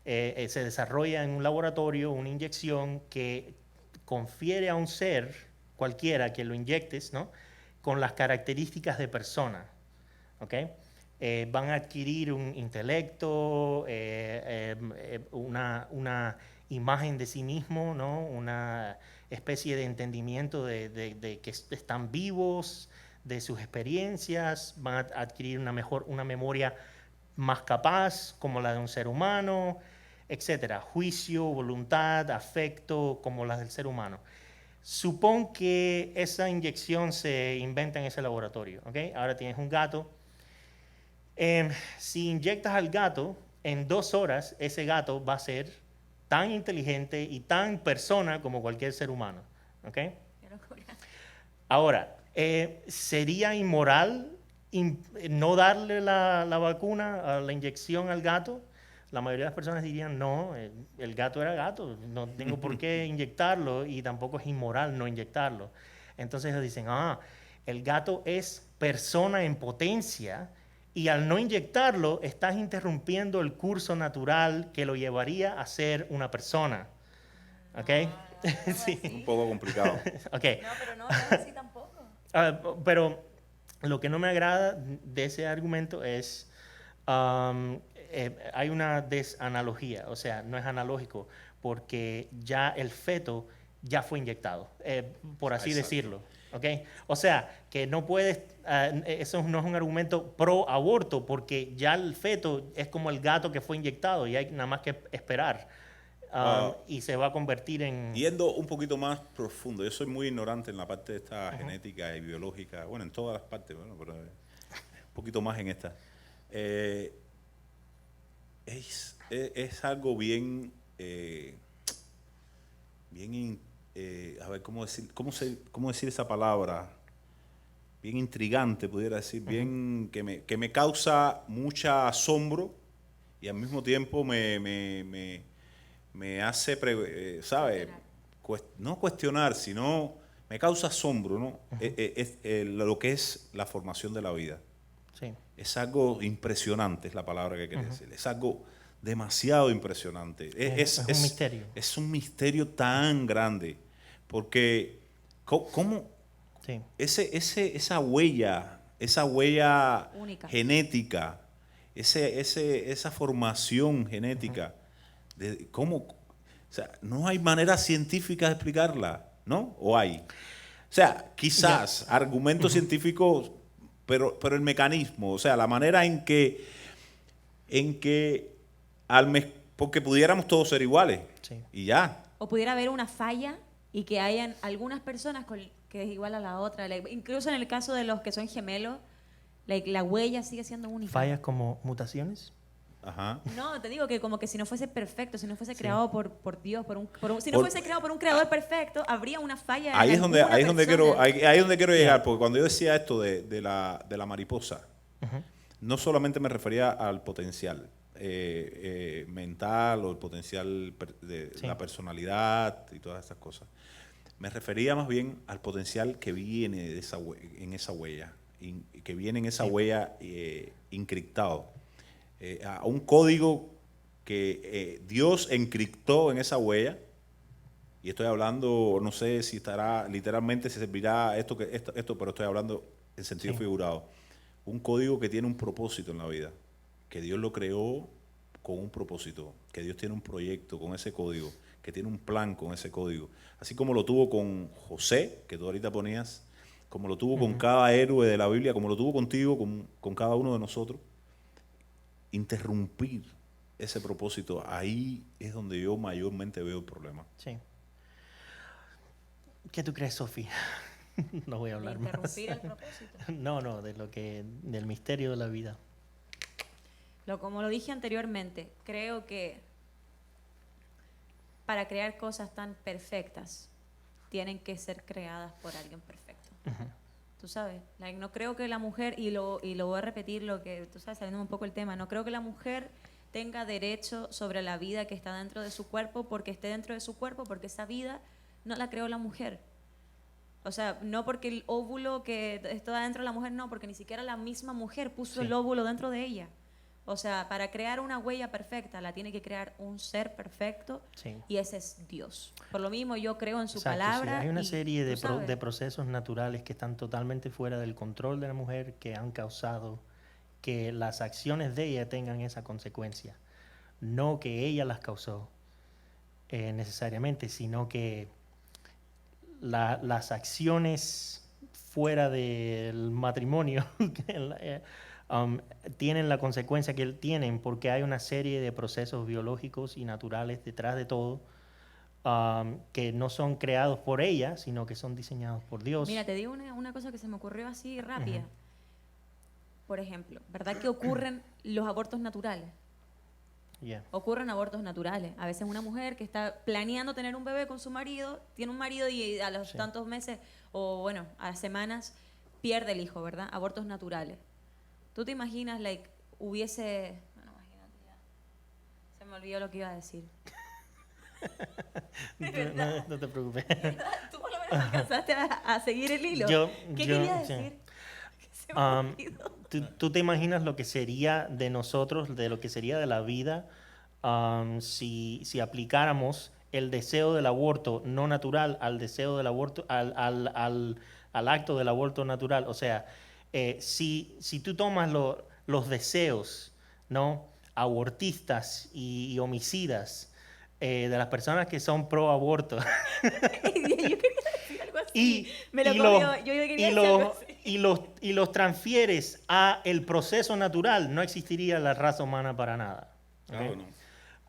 se desarrolla en un laboratorio una inyección que confiere a un ser cualquiera que lo inyectes, ¿no?, con las características de persona, ¿ok? Van a adquirir un intelecto, una imagen de sí mismo, ¿no?, una especie de entendimiento de que están vivos, de sus experiencias, van a adquirir una memoria más capaz, como la de un ser humano, etcétera. Juicio, voluntad, afecto, como las del ser humano. Supón que esa inyección se inventa en ese laboratorio, ¿ok? Ahora tienes un gato. Si inyectas al gato, en 2 horas ese gato va a ser tan inteligente y tan persona como cualquier ser humano, ¿ok? Qué locura. Ahora, ¿sería inmoral no darle la vacuna, la inyección al gato? La mayoría de las personas dirían, no, el gato era gato, no tengo por qué inyectarlo y tampoco es inmoral no inyectarlo. Entonces ellos dicen, el gato es persona en potencia y al no inyectarlo estás interrumpiendo el curso natural que lo llevaría a ser una persona. ¿Ok? Sí. Un poco complicado. Okay. No, pero no es así tampoco. Pero lo que no me agrada de ese argumento es hay una desanalogía, o sea, no es analógico porque ya el feto ya fue inyectado, por así Exacto. decirlo. ¿Okay? O sea, que no puedes, eso no es un argumento pro aborto porque ya el feto es como el gato que fue inyectado y hay nada más que esperar. y se va a convertir en... Yendo un poquito más profundo, yo soy muy ignorante en la parte de esta genética y biológica, bueno, en todas las partes, bueno, pero un poquito más en esta. Es algo bien, a ver, ¿cómo decir esa palabra? Bien intrigante, pudiera decir, bien que me causa mucho asombro y al mismo tiempo me hace, ¿sabe? No cuestionar, sino me causa asombro, ¿no? Lo que es la formación de la vida. Sí. Es algo impresionante, es la palabra que quería decir. Es algo demasiado impresionante. Es un misterio. Es un misterio tan grande, porque ¿cómo? Sí. Esa huella Única. genética, esa formación genética, ¿cómo? O sea, no hay manera científica de explicarla, ¿no? ¿O hay? O sea, quizás argumentos científicos, pero el mecanismo, o sea, la manera en que porque pudiéramos todos ser iguales, Sí. y ya. O pudiera haber una falla y que hayan algunas personas que es igual a la otra. Incluso en el caso de los que son gemelos, la huella sigue siendo única. ¿Fallas como mutaciones? Ajá. No, te digo que como que si no fuese perfecto, si no fuese Sí. creado por Dios, si no fuese creado por un creador perfecto, habría una falla. Ahí en es donde alguna quiero llegar, porque cuando yo decía esto de la mariposa, Ujú. no solamente me refería al potencial mental o el potencial de Sí. la personalidad y todas esas cosas. Me refería más bien al potencial que viene de en esa huella, que viene en esa Sí. huella encriptado, a un código que Dios encriptó en esa huella. Y estoy hablando, no sé si estará, literalmente se servirá esto, pero estoy hablando en sentido Sí. figurado. Un código que tiene un propósito en la vida, que Dios lo creó con un propósito, que Dios tiene un proyecto con ese código, que tiene un plan con ese código. Así como lo tuvo con José, que tú ahorita ponías, como lo tuvo con cada héroe de la Biblia, como lo tuvo contigo, con cada uno de nosotros. Interrumpir ese propósito, ahí es donde yo mayormente veo el problema. Sí. ¿Qué tú crees, Sofía? No voy a hablar más. Interrumpir el propósito. No, del misterio de la vida. Como lo dije anteriormente, creo que para crear cosas tan perfectas, tienen que ser creadas por alguien perfecto. Tú sabes, no creo que la mujer, y lo voy a repetir, lo que tú sabes, saliendo un poco el tema, no creo que la mujer tenga derecho sobre la vida que está dentro de su cuerpo porque esté dentro de su cuerpo, porque esa vida no la creó la mujer. O sea, no porque el óvulo que está dentro de la mujer, no, porque ni siquiera la misma mujer puso Sí. el óvulo dentro de ella. O sea, para crear una huella perfecta, la tiene que crear un ser perfecto, Sí. y ese es Dios. Por lo mismo, yo creo en su Exacto, palabra. sí. Hay una y, serie tú sabes, de procesos naturales que están totalmente fuera del control de la mujer, que han causado que las acciones de ella tengan esa consecuencia. No que ella las causó necesariamente, sino que las acciones fuera del matrimonio tienen la consecuencia que tienen porque hay una serie de procesos biológicos y naturales detrás de todo que no son creados por ella, sino que son diseñados por Dios. Mira, te digo una cosa que se me ocurrió así rápida. Por ejemplo, ¿verdad que ocurren los abortos naturales? Yeah. Ocurren abortos naturales. A veces una mujer que está planeando tener un bebé con su marido, tiene un marido y a los Sí. tantos meses, o bueno, a las semanas, pierde el hijo, ¿verdad? Abortos naturales. ¿Tú te imaginas, hubiese... Bueno, imagínate ya. Se me olvidó lo que iba a decir. No te preocupes. Tú por lo menos alcanzaste a seguir el hilo. ¿Qué yo- querías sí. decir? Se me olvidó. ¿Tú te imaginas lo que sería de nosotros, de lo que sería de la vida, si aplicáramos el deseo del aborto no natural al deseo del aborto, al acto del aborto natural? O sea, si tú tomas los deseos, ¿no?, abortistas y homicidas de las personas que son pro aborto Yo quería decir algo así. y, Me lo y comió. los- Yo quería y decir los- algo así. y los transfieres a el proceso natural, no existiría la raza humana para nada. ¿ok? Claro, no.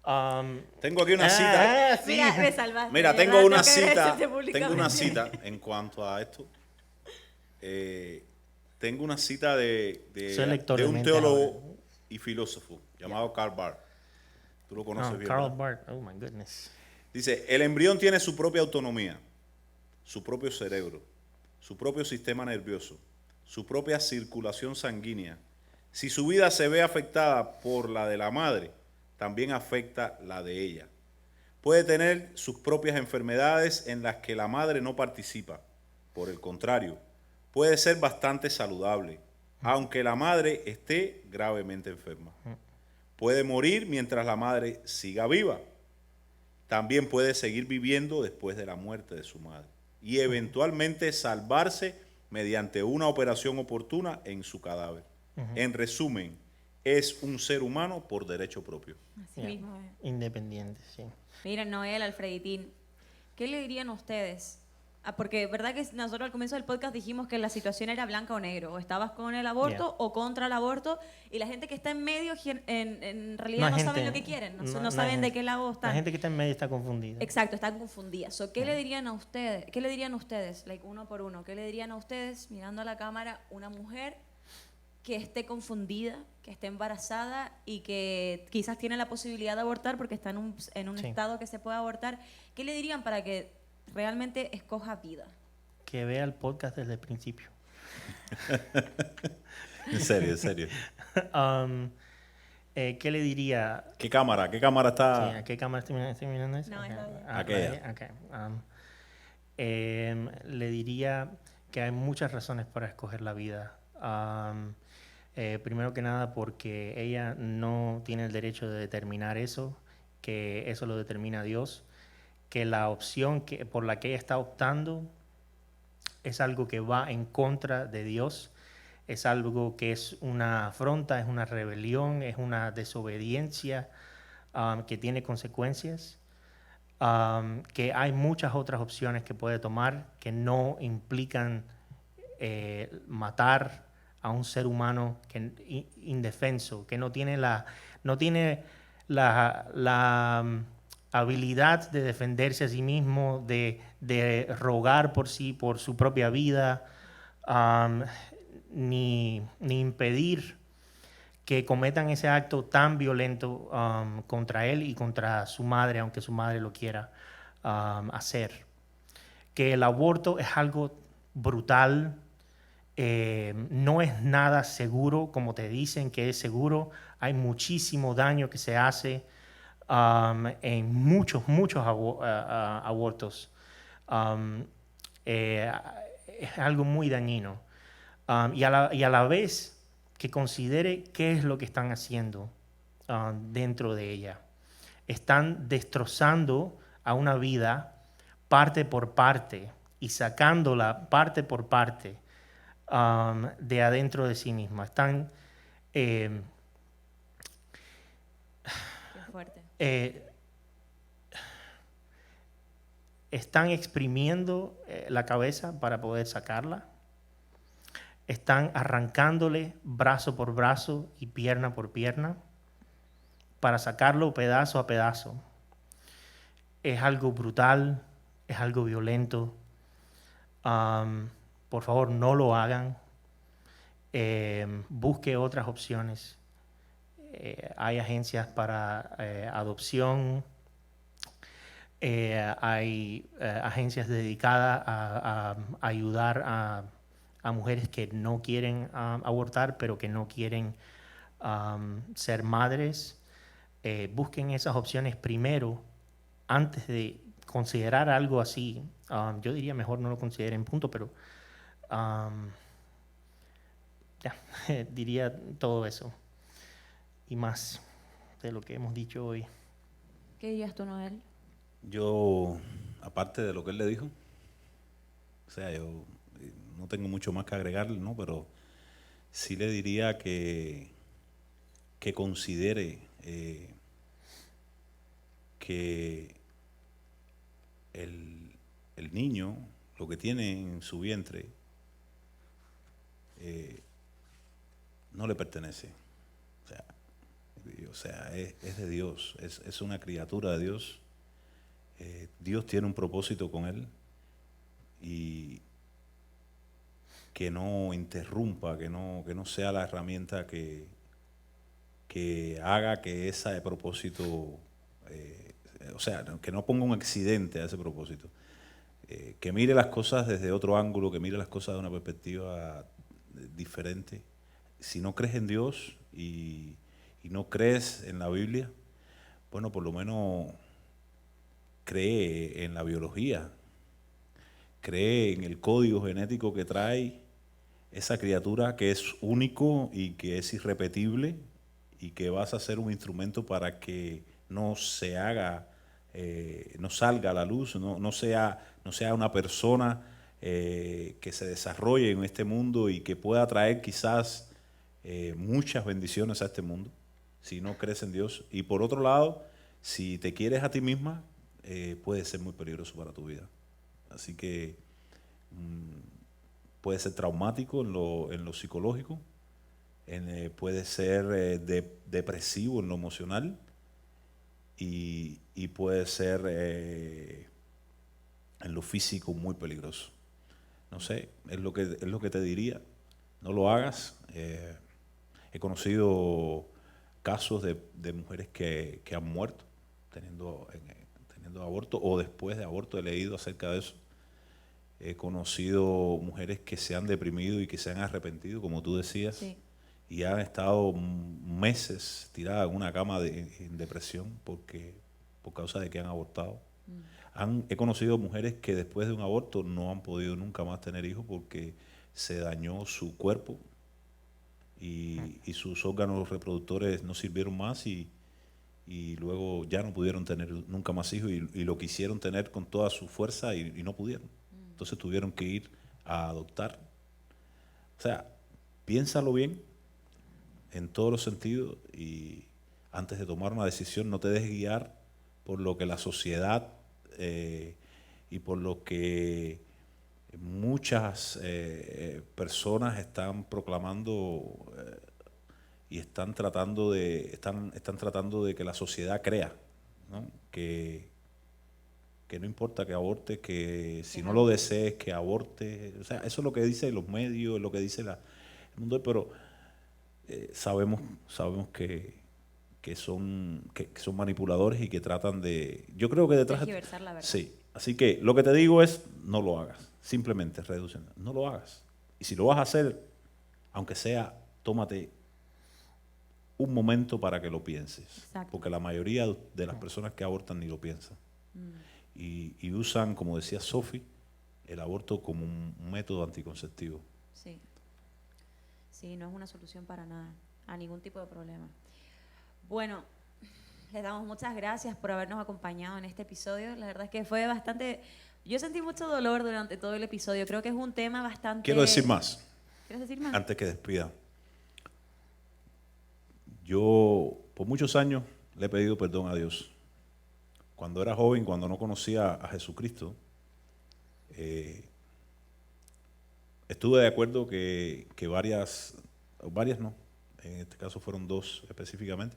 Tengo aquí una cita. Sí. Mira, me salvaste. Mira, de tengo verdad, una tengo que cita. agradecerte Tengo públicamente. una cita en cuanto a esto. Tengo una cita Soy lector de de un mentes teólogo ahora. y filósofo llamado Karl Barth. Tú lo conoces bien, Karl ¿verdad? Barth. Oh my goodness. Dice, el embrión tiene su propia autonomía, su propio cerebro, su propio sistema nervioso, su propia circulación sanguínea. Si su vida se ve afectada por la de la madre, también afecta la de ella. Puede tener sus propias enfermedades en las que la madre no participa. Por el contrario, puede ser bastante saludable, aunque la madre esté gravemente enferma. Puede morir mientras la madre siga viva. También puede seguir viviendo después de la muerte de su madre y eventualmente salvarse mediante una operación oportuna en su cadáver. En resumen, es un ser humano por derecho propio. Así Yeah. mismo es. Independiente, sí. Miren, Noel, Alfreditín, ¿qué le dirían ustedes? Porque verdad que nosotros al comienzo del podcast dijimos que la situación era blanca o negro, o estabas con el aborto Yeah. o contra el aborto, y la gente que está en medio en realidad No no hay saben gente- lo que quieren, no, no- no no hay saben de gente- qué lado La están. gente que está en medio está confundida. Exacto, están confundidas. So, ¿qué le dirían a ustedes? ¿Qué le dirían a ustedes? Like, uno por uno. ¿Qué le dirían a ustedes, mirando a la cámara, una mujer que esté confundida, que esté embarazada y que quizás tiene la posibilidad de abortar porque está en un Sí. estado que se puede abortar? ¿Qué le dirían para que realmente escoja vida? Que vea el podcast desde el principio. En serio, en serio. ¿Qué le diría? ¿Qué cámara? ¿Qué cámara Sí, está? ¿a qué cámara estoy mirando eso? No, es la de- Aquella. Okay. Le diría que hay muchas razones para escoger la vida. Primero que nada porque ella no tiene el derecho de determinar eso, que eso lo determina Dios, que la opción por la que ella está optando es algo que va en contra de Dios, es algo que es una afronta, es una rebelión, es una desobediencia que tiene consecuencias, que hay muchas otras opciones que puede tomar que no implican matar a un ser humano indefenso, que no tiene la habilidad de defenderse a sí mismo, de rogar por su propia vida, ni impedir que cometan ese acto tan violento contra él y contra su madre, aunque su madre lo quiera hacer. Que el aborto es algo brutal, no es nada seguro, como te dicen que es seguro. Hay muchísimo daño que se hace en muchos abortos. Es algo muy dañino. Y a la vez que considere qué es lo que están haciendo dentro de ella. Están destrozando a una vida parte por parte y sacándola parte por parte de adentro de sí misma. Qué fuerte. Están exprimiendo la cabeza para poder sacarla. Están arrancándole brazo por brazo y pierna por pierna para sacarlo pedazo a pedazo. Es algo brutal, es algo violento. Por favor, no lo hagan. Busque otras opciones. Hay agencias para adopción. Hay agencias dedicadas a ayudar a mujeres que no quieren abortar, pero que no quieren ser madres. Busquen esas opciones primero antes de considerar algo así. Yo diría mejor no lo consideren, punto, pero ya, diría todo eso y más de lo que hemos dicho hoy. ¿Qué dirías tú, Noel? Yo, aparte de lo que él le dijo, o sea, yo no tengo mucho más que agregarle, ¿no? Pero sí le diría que considere que el niño, lo que tiene en su vientre, no le pertenece. O sea, O sea, es de Dios, es una criatura de Dios. Dios tiene un propósito con él y que no interrumpa, que no sea la herramienta que haga que ese propósito, o sea, que no ponga un accidente a ese propósito. Que mire las cosas desde otro ángulo, que mire las cosas de una perspectiva diferente. Si no crees en Dios y no crees en la Biblia, bueno, por lo menos cree en la biología, cree en el código genético que trae esa criatura que es único y que es irrepetible y que vas a ser un instrumento para que no se haga, no salga a la luz, no sea una persona que se desarrolle en este mundo y que pueda traer quizás muchas bendiciones a este mundo, si no crees en Dios. Y por otro lado, si te quieres a ti misma, puede ser muy peligroso para tu vida. Así que puede ser traumático en lo psicológico, puede ser depresivo en lo emocional y puede ser en lo físico muy peligroso. No sé, es lo que te diría. No lo hagas. He conocido casos de mujeres que han muerto teniendo aborto o después de aborto. He leído acerca de eso. He conocido mujeres que se han deprimido y que se han arrepentido, como tú decías, Sí. y han estado meses tiradas en una cama en depresión por causa de que han abortado. He conocido mujeres que después de un aborto no han podido nunca más tener hijos porque se dañó su cuerpo y sus órganos reproductores no sirvieron más y luego ya no pudieron tener nunca más hijos y lo quisieron tener con toda su fuerza y no pudieron. Entonces tuvieron que ir a adoptar. O sea, piénsalo bien en todos los sentidos y antes de tomar una decisión no te dejes guiar por lo que la sociedad y por lo que muchas personas están proclamando y están tratando de que la sociedad crea, ¿no? Que no importa que aborte, que si no lo desees, que aborte. O sea, eso es lo que dicen los medios, es lo que dice el mundo, pero sabemos que son manipuladores y que tratan de... Yo creo que detrás... Tergiversar la verdad. Sí. Así que lo que te digo es, no lo hagas. Simplemente reducen. No lo hagas. Y si lo vas a hacer, aunque sea, tómate un momento para que lo pienses. Exacto. Porque la mayoría de las personas que abortan ni lo piensan. Y usan, como decía Sophie, el aborto como un método anticonceptivo. Sí. Sí, no es una solución para nada, a ningún tipo de problema. Bueno, les damos muchas gracias por habernos acompañado en este episodio. La verdad es que fue bastante... Yo sentí mucho dolor durante todo el episodio. Creo que es un tema bastante... Quiero decir más. ¿Quieres decir más? Antes que despida. Yo, por muchos años, le he pedido perdón a Dios. Cuando era joven, cuando no conocía a Jesucristo, estuve de acuerdo que varias no, en este caso fueron dos específicamente,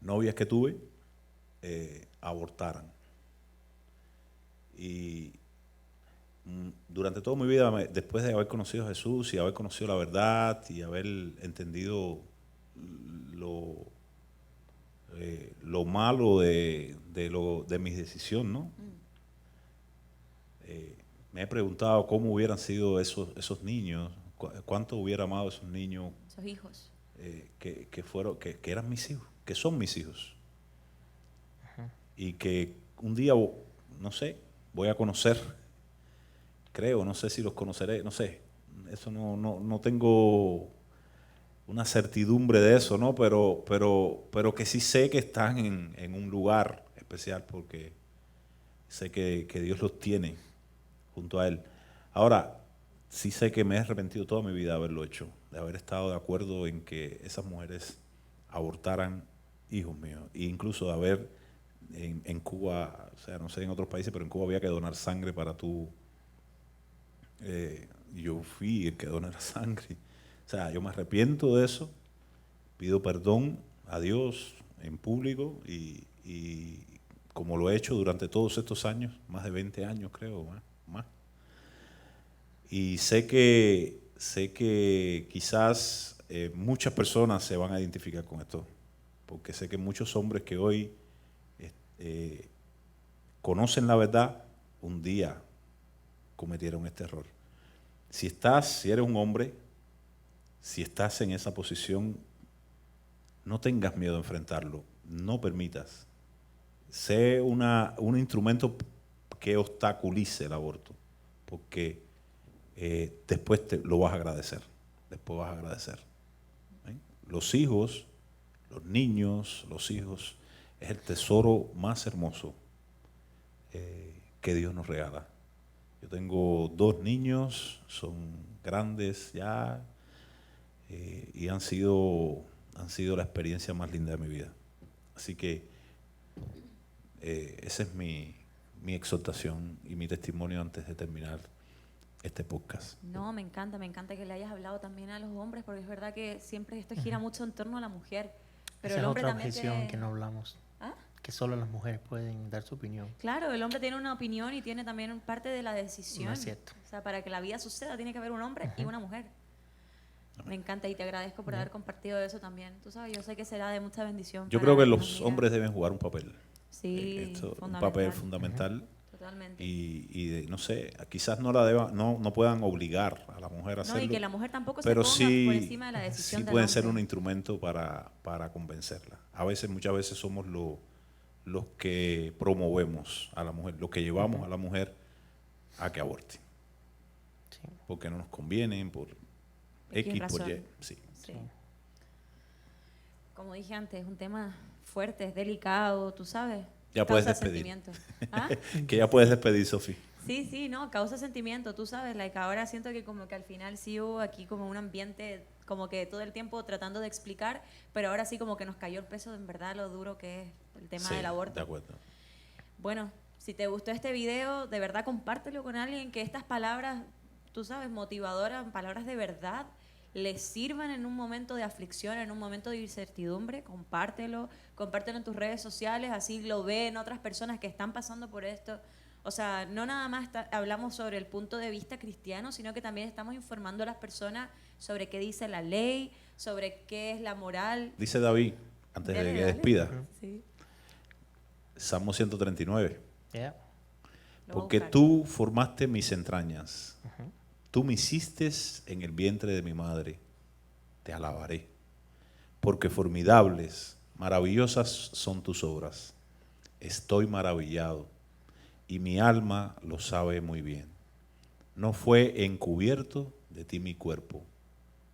novias que tuve, abortaran. Y durante toda mi vida, después de haber conocido a Jesús y haber conocido la verdad y haber entendido lo malo de mis decisiones, ¿no? Me he preguntado cómo hubieran sido esos niños, cuánto hubiera amado a esos niños, Esos hijos. que eran mis hijos, que son mis hijos. Y que un día, no sé, voy a conocer, creo, no sé si los conoceré, no sé, eso no tengo una certidumbre de eso, ¿no? Pero que sí sé que están en un lugar especial porque sé que Dios los tiene junto a Él. Ahora, sí sé que me he arrepentido toda mi vida de haberlo hecho, de haber estado de acuerdo en que esas mujeres abortaran hijos míos, e incluso de haber en Cuba, o sea, no sé en otros países, pero en Cuba había que donar sangre para tú. Yo fui el que donara sangre. O sea, yo me arrepiento de eso, pido perdón a Dios en público y como lo he hecho durante todos estos años, más de 20 años creo, más. Y sé que quizás muchas personas se van a identificar con esto, porque sé que muchos hombres que hoy conocen la verdad, un día cometieron este error. Si eres un hombre, si estás en esa posición, no tengas miedo a enfrentarlo, no permitas. Sé un instrumento que obstaculice el aborto, porque después lo vas a agradecer, después vas a agradecer. ¿Ven? Los hijos, los niños, es el tesoro más hermoso que Dios nos regala. Yo tengo 2 niños, son grandes ya, y han sido la experiencia más linda de mi vida. Así que esa es mi exhortación y mi testimonio antes de terminar este podcast. No, me encanta que le hayas hablado también a los hombres, porque es verdad que siempre esto gira mucho en torno a la mujer. Pero Esa el es hombre otra también objeción que no hablamos. ¿Ah? Que solo las mujeres pueden dar su opinión. Claro, el hombre tiene una opinión y tiene también parte de la decisión. No es cierto. O sea, para que la vida suceda tiene que haber un hombre y una mujer. Me encanta y te agradezco por haber compartido eso también. Tú sabes, yo sé que será de mucha bendición. Yo para creo que las los amigas. hombres deben jugar un papel. Sí, Un papel fundamental. Totalmente. Y no sé, quizás no puedan obligar a la mujer a hacerlo. No, y que la mujer tampoco pero se ponga sí, por encima de la decisión sí del pueden ser hombre. un instrumento para convencerla. Muchas veces somos los que promovemos a la mujer, los que llevamos a la mujer a que aborte. Sí. Porque no nos conviene, por X, por Y. razón. Sí. Sí. Como dije antes, es un tema fuerte, es delicado, tú sabes. Ya puedes Causa despedir. sentimiento. ¿Ah? Que ya puedes despedir, Sofía. Sí, no, causa sentimiento, tú sabes, ahora siento que como que al final sí hubo aquí como un ambiente, como que todo el tiempo tratando de explicar, pero ahora sí como que nos cayó el peso de en verdad lo duro que es el tema Sí, del aborto. de acuerdo. Bueno, si te gustó este video, de verdad compártelo con alguien, que estas palabras, tú sabes, motivadoras, palabras de verdad, les sirvan en un momento de aflicción, en un momento de incertidumbre. Compártelo en tus redes sociales, así lo ven otras personas que están pasando por esto. O sea, no nada más hablamos sobre el punto de vista cristiano, sino que también estamos informando a las personas sobre qué dice la ley, sobre qué es la moral. Dice David, antes de Dale, que dale. despida, Sí, Salmo 139. Yeah. lo voy a Porque buscar. tú formaste mis entrañas, tú me hiciste en el vientre de mi madre, te alabaré. Porque formidables, maravillosas son tus obras. Estoy maravillado y mi alma lo sabe muy bien. No fue encubierto de ti mi cuerpo,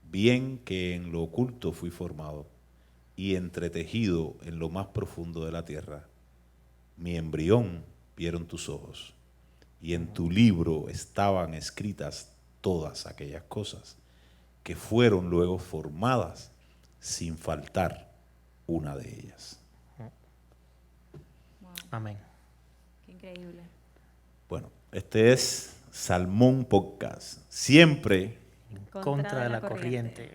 bien que en lo oculto fui formado y entretejido en lo más profundo de la tierra. Mi embrión vieron tus ojos y en tu libro estaban escritas todas aquellas cosas que fueron luego formadas sin faltar una de ellas. Wow, Amén. qué increíble. Bueno, este es Salmón Podcast. Siempre Contra de la corriente.